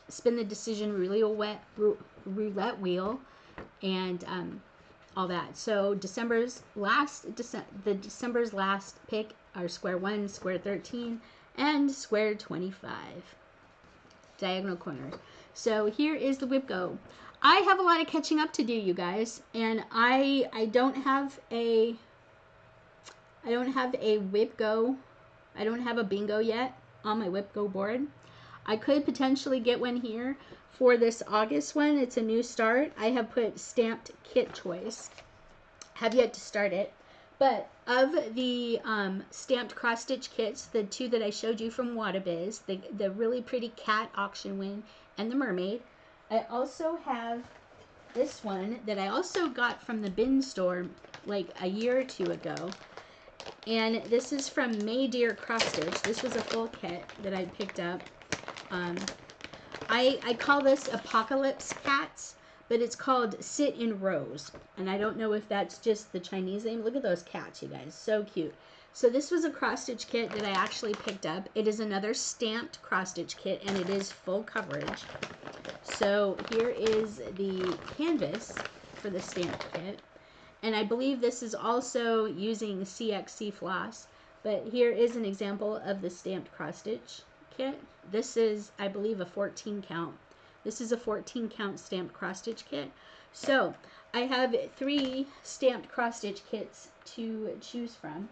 Speaker 1: spin the decision roulette wheel, and all that. So December's last pick are square 1, square 13, and square 25. Diagonal corners. So here is the whip go. I have a lot of catching up to do, you guys, and I don't have a whip go. I don't have a bingo yet on my whip go board. I could potentially get one here for this August one. It's a new start. I have put stamped kit choice. Have yet to start it. But of the stamped cross stitch kits, the 2 that I showed you from Wrapup, the really pretty cat auction win and the mermaid, I also have this one that I also got from the bin store like a year or 2 ago. And this is from May Dear Cross Stitch. This was a full kit that I picked up. I call this Apocalypse Cats, but it's called Sit in Rows. And I don't know if that's just the Chinese name. Look at those cats, you guys. So cute. So this was a cross stitch kit that I actually picked up. It is another stamped cross stitch kit, and it is full coverage. So here is the canvas for the stamped kit. And I believe this is also using CXC floss. But here is an example of the stamped cross stitch kit. This is, I believe, a 14 count. This is a 14 count stamped cross stitch kit. So I have 3 stamped cross stitch kits to choose from.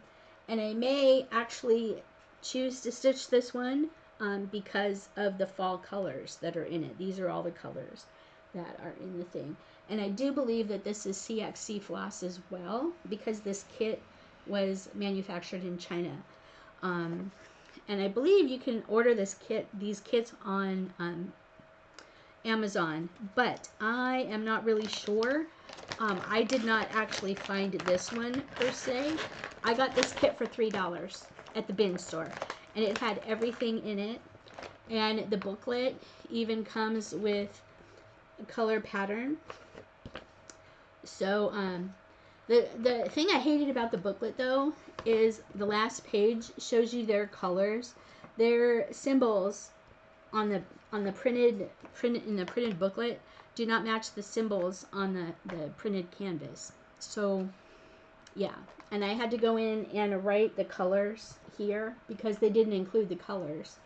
Speaker 1: And I may actually choose to stitch this one because of the fall colors that are in it. These are all the colors that are in the thing. And I do believe that this is CXC floss as well, because this kit was manufactured in China. And I believe you can order these kits on Amazon, but I am not really sure. I did not actually find this one per se. I got this kit for $3 at the bin store, and it had everything in it. And the booklet even comes with a color pattern. So the thing I hated about the booklet though is the last page shows you their colors. Their symbols on the printed booklet do not match the symbols on the printed canvas. So yeah, and I had to go in and write the colors here because they didn't include the colors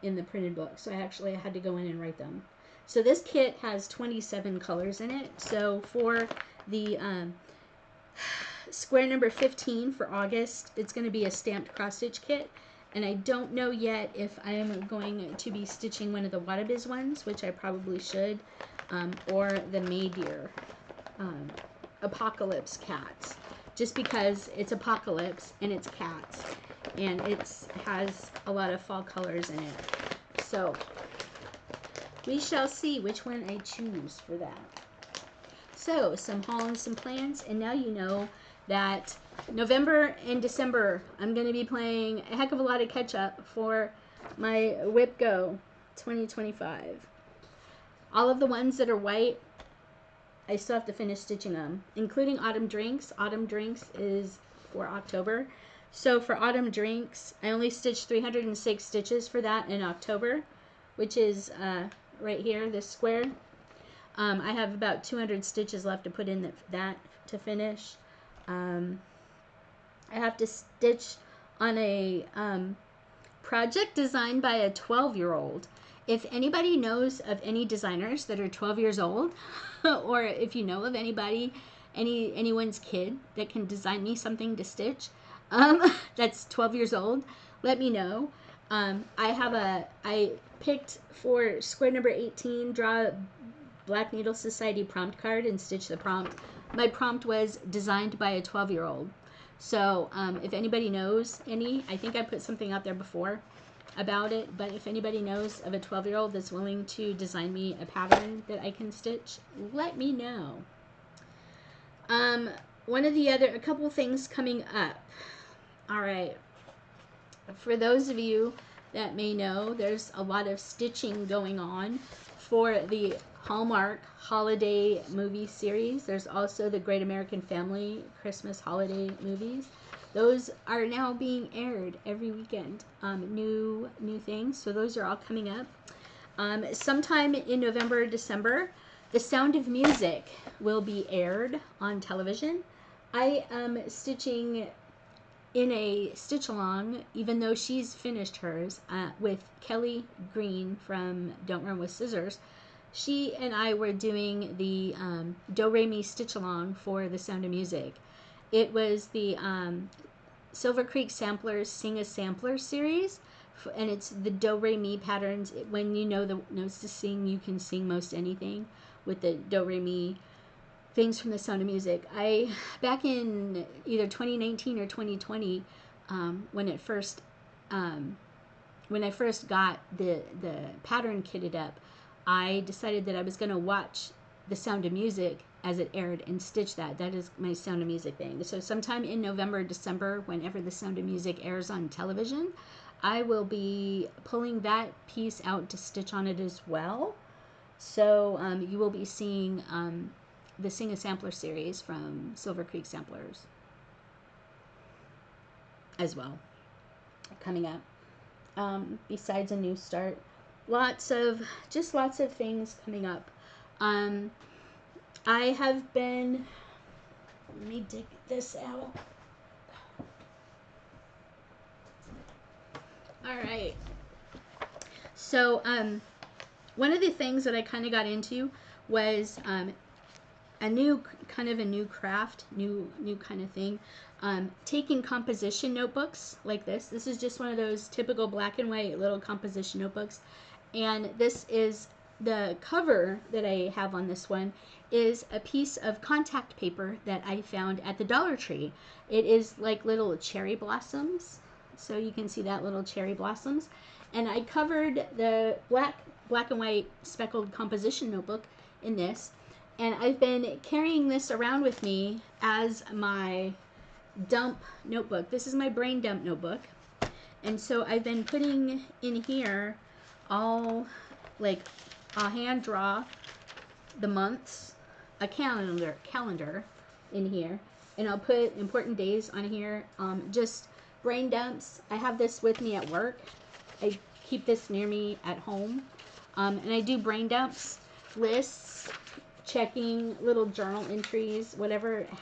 Speaker 1: in the printed book. So I had to go in and write them. So this kit has 27 colors in it. So for the square number 15 for August, it's going to be a stamped cross stitch kit. And I don't know yet if I am going to be stitching one of the Wrapup ones, which I probably should, or the May Dear Apocalypse Cats, just because it's Apocalypse and it's cats, and it has a lot of fall colors in it. So we shall see which one I choose for that. So some haul and some plans, and now you know that November and December I'm going to be playing a heck of a lot of catch up for my Whip Go 2025. All of the ones that are white, I still have to finish stitching them, including Autumn Drinks. Autumn Drinks is for October. So for Autumn Drinks, I only stitched 306 stitches for that in October, which is right here, this square. I have about 200 stitches left to put in that to finish. I have to stitch on a project designed by a 12-year-old. If anybody knows of any designers that are 12 years old, or if you know of anybody anyone's kid that can design me something to stitch, that's 12 years old, let me know. I picked for square number 18, draw a Black Needle Society prompt card and stitch the prompt. My prompt was designed by a 12-year-old. So if anybody knows any, I think I put something out there before about it, but if anybody knows of a 12-year-old that's willing to design me a pattern that I can stitch, let me know. A couple things coming up. All right. For those of you that may know, there's a lot of stitching going on for the Hallmark holiday movie series. There's also the Great American Family Christmas holiday movies. Those are now being aired every weekend. New things. So those are all coming up. Sometime in November or December, The Sound of Music will be aired on television. I am stitching in a stitch along, even though she's finished hers, with Kelly Green from Don't Run with Scissors. She and I were doing the Do Re Mi stitch along for The Sound of Music. It was the Silver Creek Samplers Sing a Sampler series, and it's the Do Re Mi patterns. When you know the notes to sing, you can sing most anything with the Do Re Mi things from The Sound of Music. Back in either 2019 or 2020, when I first got the pattern kitted up, I decided that I was going to watch The Sound of Music as it aired and stitch that. That is my Sound of Music thing. So sometime in November or December, whenever The Sound of Music airs on television, I will be pulling that piece out to stitch on it as well. So you will be seeing the Sing a Sampler series from Silver Creek Samplers as well coming up. Besides a new start, lots of things coming up. I have been, let me dig this out. All right. So one of the things that I kind of got into was a new craft, new kind of thing. Taking composition notebooks like this. This is just one of those typical black and white little composition notebooks. And this is the cover that I have on this one is a piece of contact paper that I found at the Dollar Tree. It is like little cherry blossoms. So you can see that, little cherry blossoms. And I covered the black and white speckled composition notebook in this. And I've been carrying this around with me as my dump notebook. This is my brain dump notebook. And so I've been putting in here all, like, I'll hand draw the months, a calendar in here. And I'll put important days on here. Just brain dumps. I have this with me at work. I keep this near me at home. And I do brain dumps, lists, checking, little journal entries, whatever I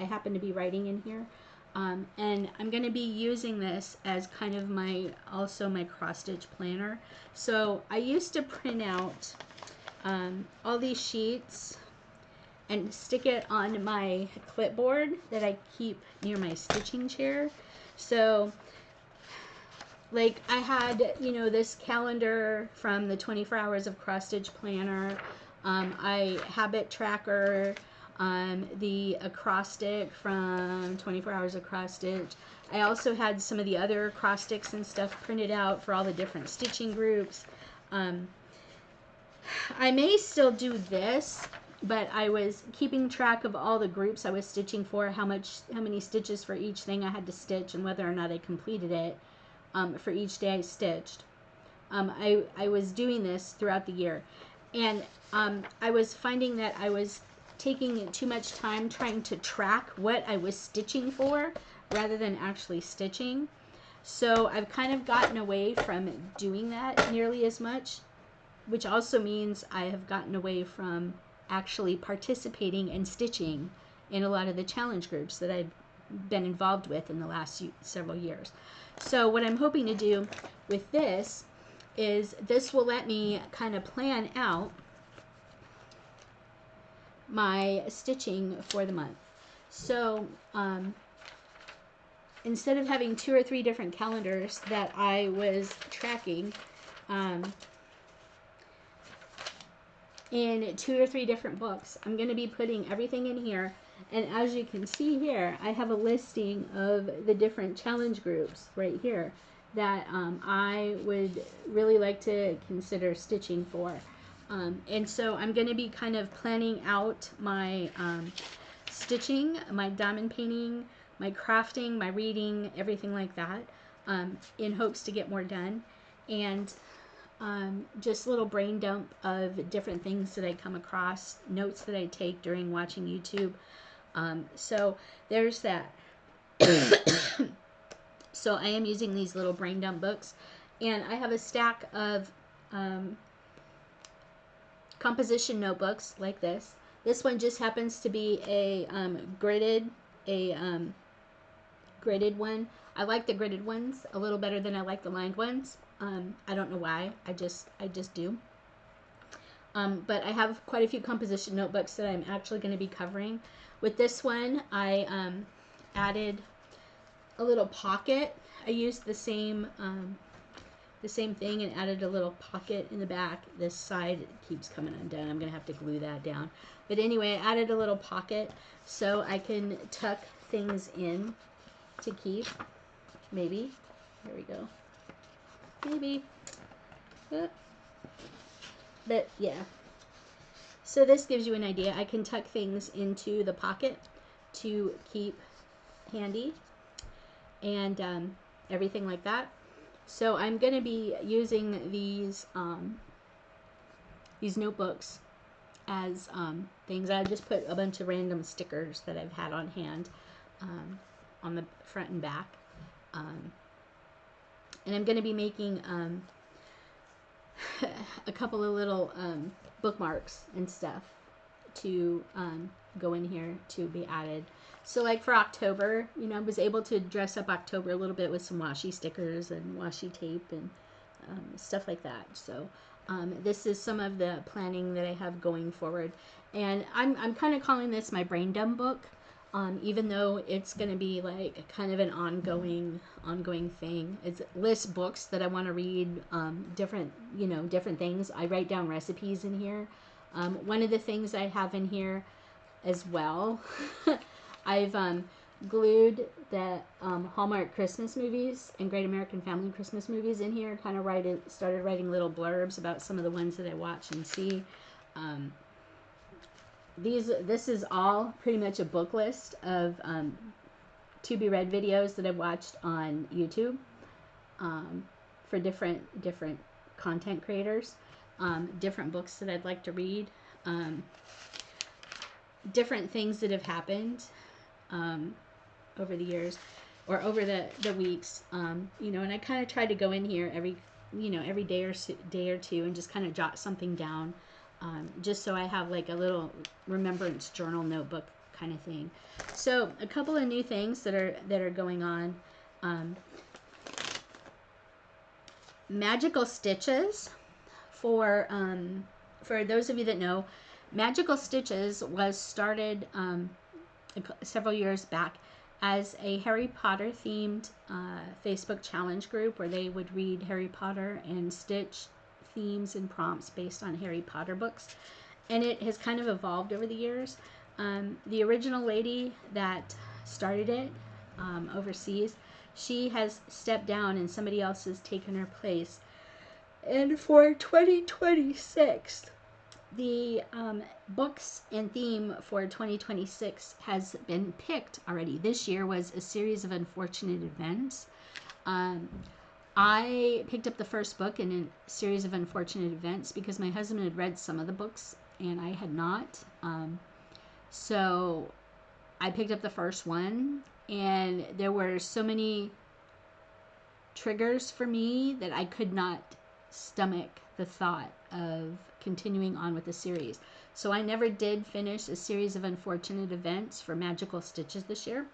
Speaker 1: happen to be writing in here. And I'm going to be using this as kind of also my cross stitch planner. So I used to print out all these sheets and stick it on my clipboard that I keep near my stitching chair. So like I had, this calendar from the 24 Hours of Cross Stitch Planner, habit tracker, the acrostic from 24 Hours of Cross Stitch. I also had some of the other acrostics and stuff printed out for all the different stitching groups. I may still do this, but I was keeping track of all the groups I was stitching for, how many stitches for each thing I had to stitch, and whether or not I completed it for each day I stitched. I was doing this throughout the year, and I was finding that I was taking too much time trying to track what I was stitching for rather than actually stitching. So I've kind of gotten away from doing that nearly as much, which also means I have gotten away from actually participating and stitching in a lot of the challenge groups that I've been involved with in the last several years. So what I'm hoping to do with this is this will let me kind of plan out my stitching for the month. So instead of having 2 or 3 different calendars that I was tracking in 2 or 3 different books, I'm going to be putting everything in here. And as you can see here, I have a listing of the different challenge groups right here that I would really like to consider stitching for. And so I'm going to be kind of planning out my stitching, my diamond painting, my crafting, my reading, everything like that, in hopes to get more done. And just a little brain dump of different things that I come across, notes that I take during watching YouTube. So there's that. So I am using these little brain dump books, and I have a stack of composition notebooks like this. This one just happens to be a gridded one. I like the gridded ones a little better than I like the lined ones. I don't know why. I just do. But I have quite a few composition notebooks that I'm actually going to be covering. With this one, I added a little pocket. I used the same thing and added a little pocket in the back. This side keeps coming undone. I'm going to have to glue that down. But anyway, I added a little pocket so I can tuck things in to keep. Maybe. There we go. Maybe. But yeah. So this gives you an idea. I can tuck things into the pocket to keep handy and everything like that. So I'm going to be using these notebooks as things. I just put a bunch of random stickers that I've had on hand on the front and back. And I'm going to be making a couple of little bookmarks and stuff to go in here to be added. So like for October, you know, I was able to dress up October a little bit with some washi stickers and washi tape and stuff like that. So this is some of the planning that I have going forward. And I'm kind of calling this my brain dump book, even though it's going to be like kind of an ongoing thing. It's lists books that I want to read, different things. I write down recipes in here. One of the things I have in here as well, I've glued the Hallmark Christmas movies and Great American Family Christmas movies in here. Kind of started writing little blurbs about some of the ones that I watch and see. This is all pretty much a book list of to be read videos that I've watched on YouTube for different content creators, different books that I'd like to read, different things that have happened over the years or over the weeks, you know, and I kind of try to go in here every day or two and just kind of jot something down, just so I have like a little remembrance journal notebook kind of thing. So a couple of new things that are going on. Magical Stitches, for those of you that know, Magical Stitches was started several years back as a Harry Potter themed Facebook challenge group where they would read Harry Potter and stitch themes and prompts based on Harry Potter books. And it has kind of evolved over the years. The original lady that started it overseas, she has stepped down and somebody else has taken her place. And for 2026, the books and theme for 2026 has been picked already. This year was A Series of Unfortunate Events. I picked up the first book in A Series of Unfortunate Events because my husband had read some of the books and I had not. So I picked up the first one, and there were so many triggers for me that I could not stomach the thought of continuing on with the series. So I never did finish A Series of Unfortunate Events for Magical Stitches this year,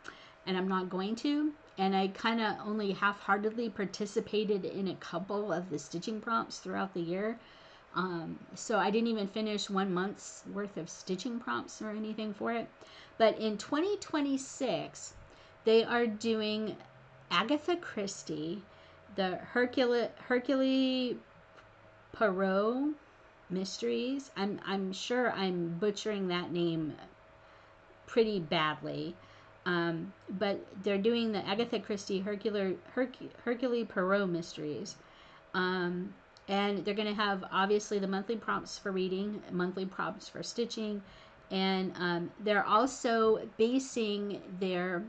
Speaker 1: and I'm not going to. And I kind of only half-heartedly participated in a couple of the stitching prompts throughout the year. So I didn't even finish 1 month's worth of stitching prompts or anything for it. But in 2026, they are doing Agatha Christie, the Hercule Poirot mysteries. I'm sure I'm butchering that name pretty badly. But they're doing the Agatha Christie Hercule Poirot mysteries. And they're going to have obviously the monthly prompts for reading, monthly prompts for stitching, and they're also basing their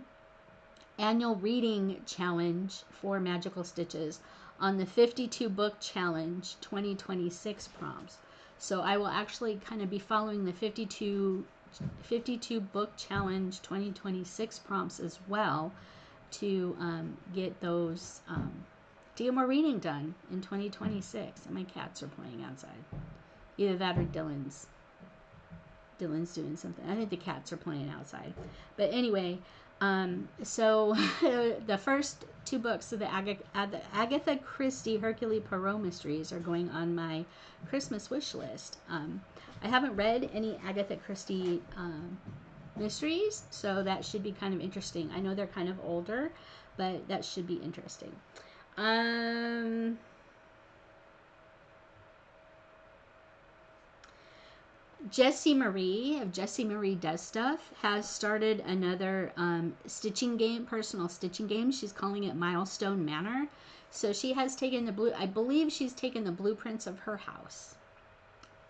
Speaker 1: annual reading challenge for Magical Stitches on the 52 book challenge 2026 prompts. So I will actually kind of be following the 52 book challenge 2026 prompts as well to get those to get more reading done in 2026. And my cats are playing outside. Either that or Dylan's doing something. I think the cats are playing outside. But anyway, so the first 2 books of the Agatha Christie Hercule Poirot mysteries are going on my Christmas wish list. I haven't read any Agatha Christie mysteries, so that should be kind of interesting. I know they're kind of older, but that should be interesting. Jessie Marie of Jessie Marie Does Stuff has started another stitching game, personal stitching game. She's calling it Milestone Manor. So she has taken I believe she's taken the blueprints of her house,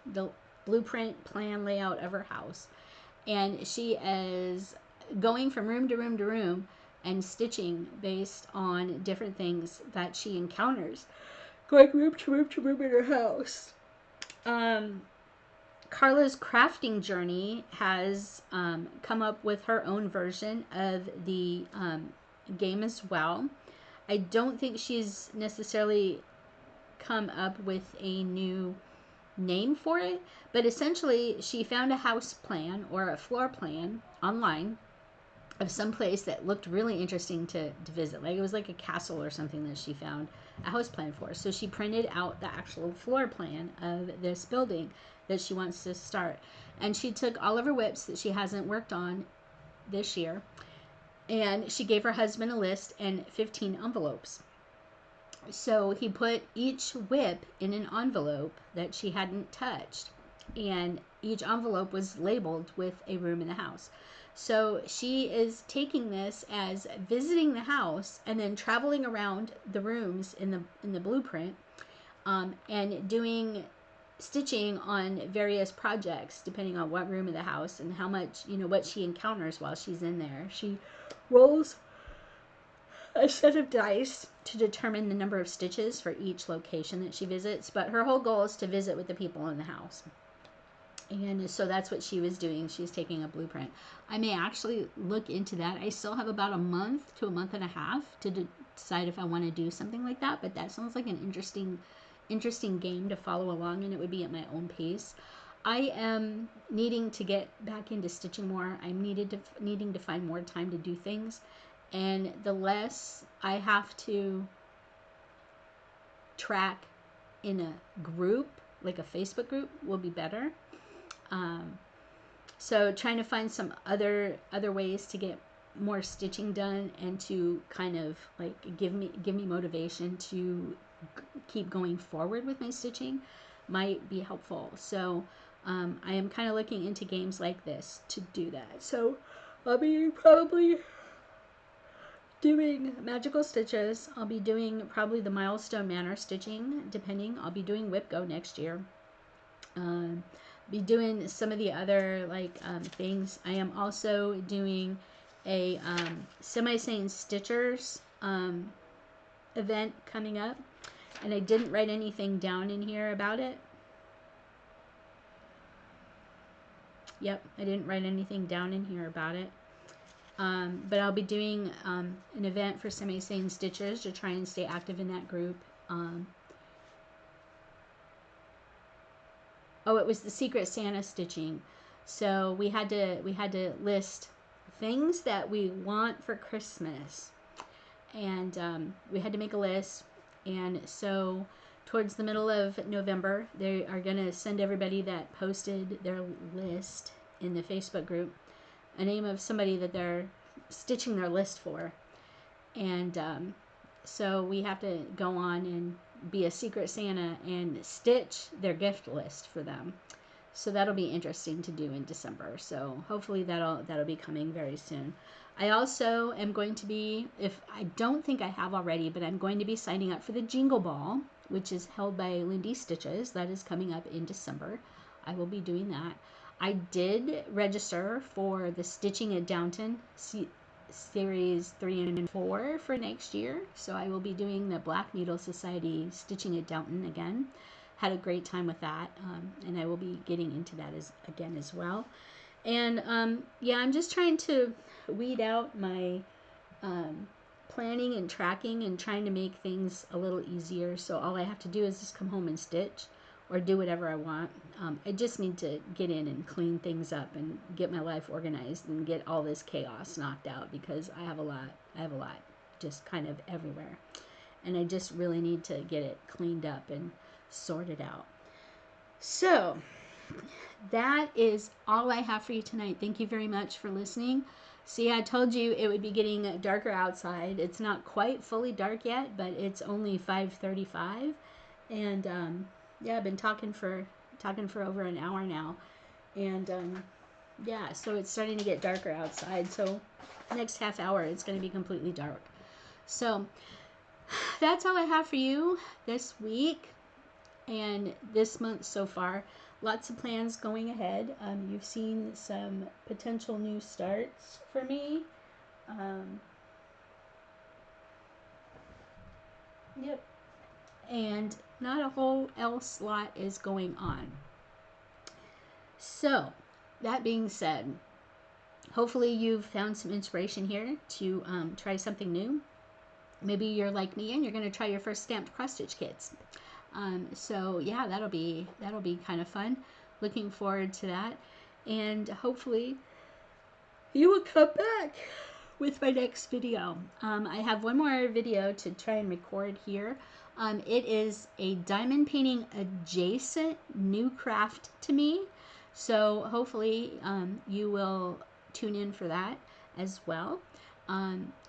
Speaker 1: the blueprint plan layout of her house, and she is going from room to room to room and stitching based on different things that she encounters, going room to room to room in her house. Carla's crafting journey has come up with her own version of the game as well. I don't think she's necessarily come up with a new name for it, but essentially she found a house plan or a floor plan online of some place that looked really interesting to visit. Like it was like a castle or something that she found a house plan for. So she printed out the actual floor plan of this building that she wants to start. And she took all of her whips that she hasn't worked on this year, and she gave her husband a list and 15 envelopes. So he put each whip in an envelope that she hadn't touched, and each envelope was labeled with a room in the house. So she is taking this as visiting the house and then traveling around the rooms in the blueprint, and doing stitching on various projects depending on what room of the house and how much, what she encounters while she's in there. She rolls a set of dice to determine the number of stitches for each location that she visits, but her whole goal is to visit with the people in the house. And so that's what she was doing. She's taking a blueprint. I may actually look into that. I still have about a month to a month and a half to decide if I want to do something like that, but that sounds like an interesting game to follow along, and it would be at my own pace. I am needing to get back into stitching more. I'm needing to find more time to do things, and the less I have to track in a group, like a Facebook group, will be better. So trying to find some other ways to get more stitching done and to kind of like give me motivation to keep going forward with my stitching might be helpful. So I am kind of looking into games like this to do that. So I'll be probably doing Magical Stitches. I'll be doing probably the Milestone Manor stitching, depending. I'll be doing Whip Go next year. Be doing some of the other things. I am also doing a Semi-Sane Stitchers event coming up, and I didn't write anything down in here about it. Yep, I didn't write anything down in here about it. But I'll be doing an event for Semi-Sane Stitchers to try and stay active in that group. Oh, it was the Secret Santa stitching. So we had to list things that we want for Christmas, and we had to make a list. And so towards the middle of November, they are going to send everybody that posted their list in the Facebook group a name of somebody that they're stitching their list for. And so we have to go on and be a secret Santa and stitch their gift list for them. So that'll be interesting to do in December. So hopefully that'll be coming very soon. I also am going to be, if I don't think I have already, but I'm going to be signing up for the Jingle Ball, which is held by Lindy Stitches. That is coming up in December. I will be doing that. I did register for the Stitching at Downton Series 3 and 4 for next year. So I will be doing the Black Needle Society Stitching at Downton again. Had a great time with that, and I will be getting into that again as well. And yeah, I'm just trying to weed out my planning and tracking and trying to make things a little easier. So all I have to do is just come home and stitch or do whatever I want. I just need to get in and clean things up and get my life organized and get all this chaos knocked out, because I have a lot just kind of everywhere. And I just really need to get it cleaned up and sorted out. So that is all I have for you tonight. Thank you very much for listening. See, I told you it would be getting darker outside. It's not quite fully dark yet, but it's only 5:35, and yeah, I've been talking for over an hour now, and yeah, so it's starting to get darker outside. So next half hour, it's going to be completely dark. So that's all I have for you this week and this month so far. Lots of plans going ahead. You've seen some potential new starts for me. Yep. And not a whole else lot is going on. So, that being said, hopefully you've found some inspiration here to try something new. Maybe you're like me and you're going to try your first stamped cross stitch kits. So yeah, that'll be kind of fun. Looking forward to that, and hopefully you will come back with my next video. I have one more video to try and record here. It is a diamond painting adjacent new craft to me, so hopefully you will tune in for that as well.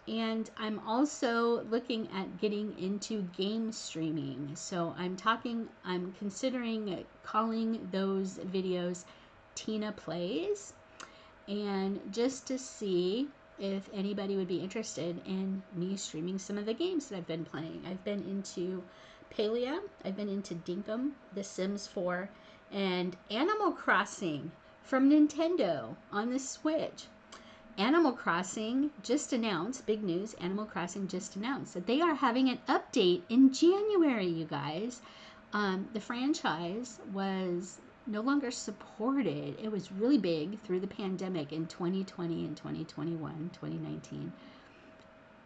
Speaker 1: And I'm also looking at getting into game streaming. So I'm considering calling those videos Tina Plays, and just to see if anybody would be interested in me streaming some of the games that I've been playing. I've been into Palia, I've been into Dinkum, The Sims 4, and Animal Crossing from Nintendo on the Switch. Animal Crossing just announced, big news, Animal Crossing just announced that they are having an update in January, you guys. The franchise was no longer supported. It was really big through the pandemic in 2020 and 2021, 2019.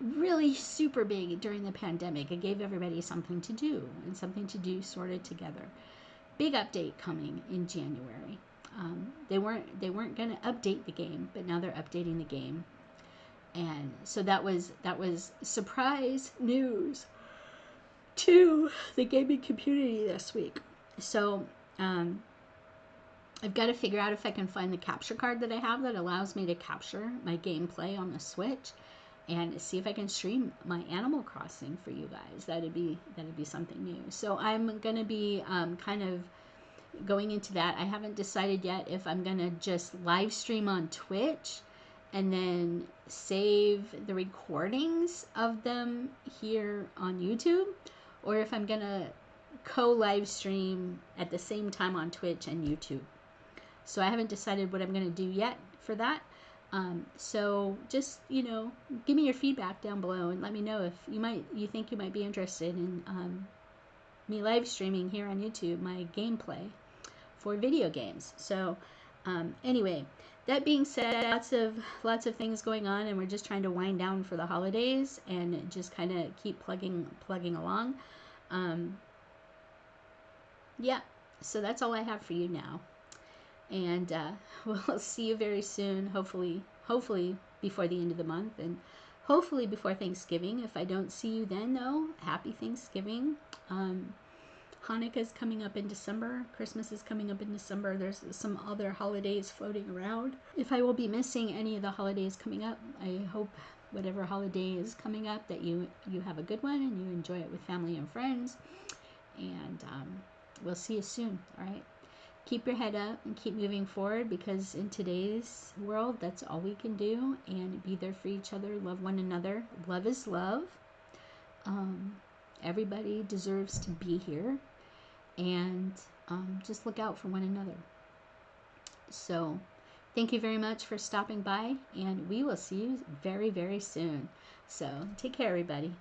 Speaker 1: Really super big during the pandemic. It gave everybody something to do and something to do sort of together. Big update coming in January. They weren't going to update the game, but now they're updating the game, and so that was surprise news to the gaming community this week. So I've got to figure out if I can find the capture card that I have that allows me to capture my gameplay on the Switch, and see if I can stream my Animal Crossing for you guys. That'd be something new. So I'm gonna be kind of going into that. I haven't decided yet if I'm gonna just live stream on Twitch and then save the recordings of them here on YouTube, or if I'm gonna co-live stream at the same time on Twitch and YouTube. So I haven't decided what I'm gonna do yet for that. So just, give me your feedback down below and let me know if you think you might be interested in me live streaming here on YouTube my gameplay for video games. So anyway, that being said, lots of things going on, and we're just trying to wind down for the holidays and just kind of keep plugging along. Yeah, so that's all I have for you now, and we'll see you very soon. Hopefully before the end of the month, and hopefully before Thanksgiving. If I don't see you then, though, happy Thanksgiving. Hanukkah is coming up in December. Christmas is coming up in December. There's some other holidays floating around. If I will be missing any of the holidays coming up, I hope whatever holiday is coming up that you have a good one and you enjoy it with family and friends. And we'll see you soon. All right. Keep your head up and keep moving forward, because in today's world, that's all we can do. And be there for each other. Love one another. Love is love. Everybody deserves to be here. And just look out for one another. So thank you very much for stopping by, and we will see you very, very soon. So take care, everybody.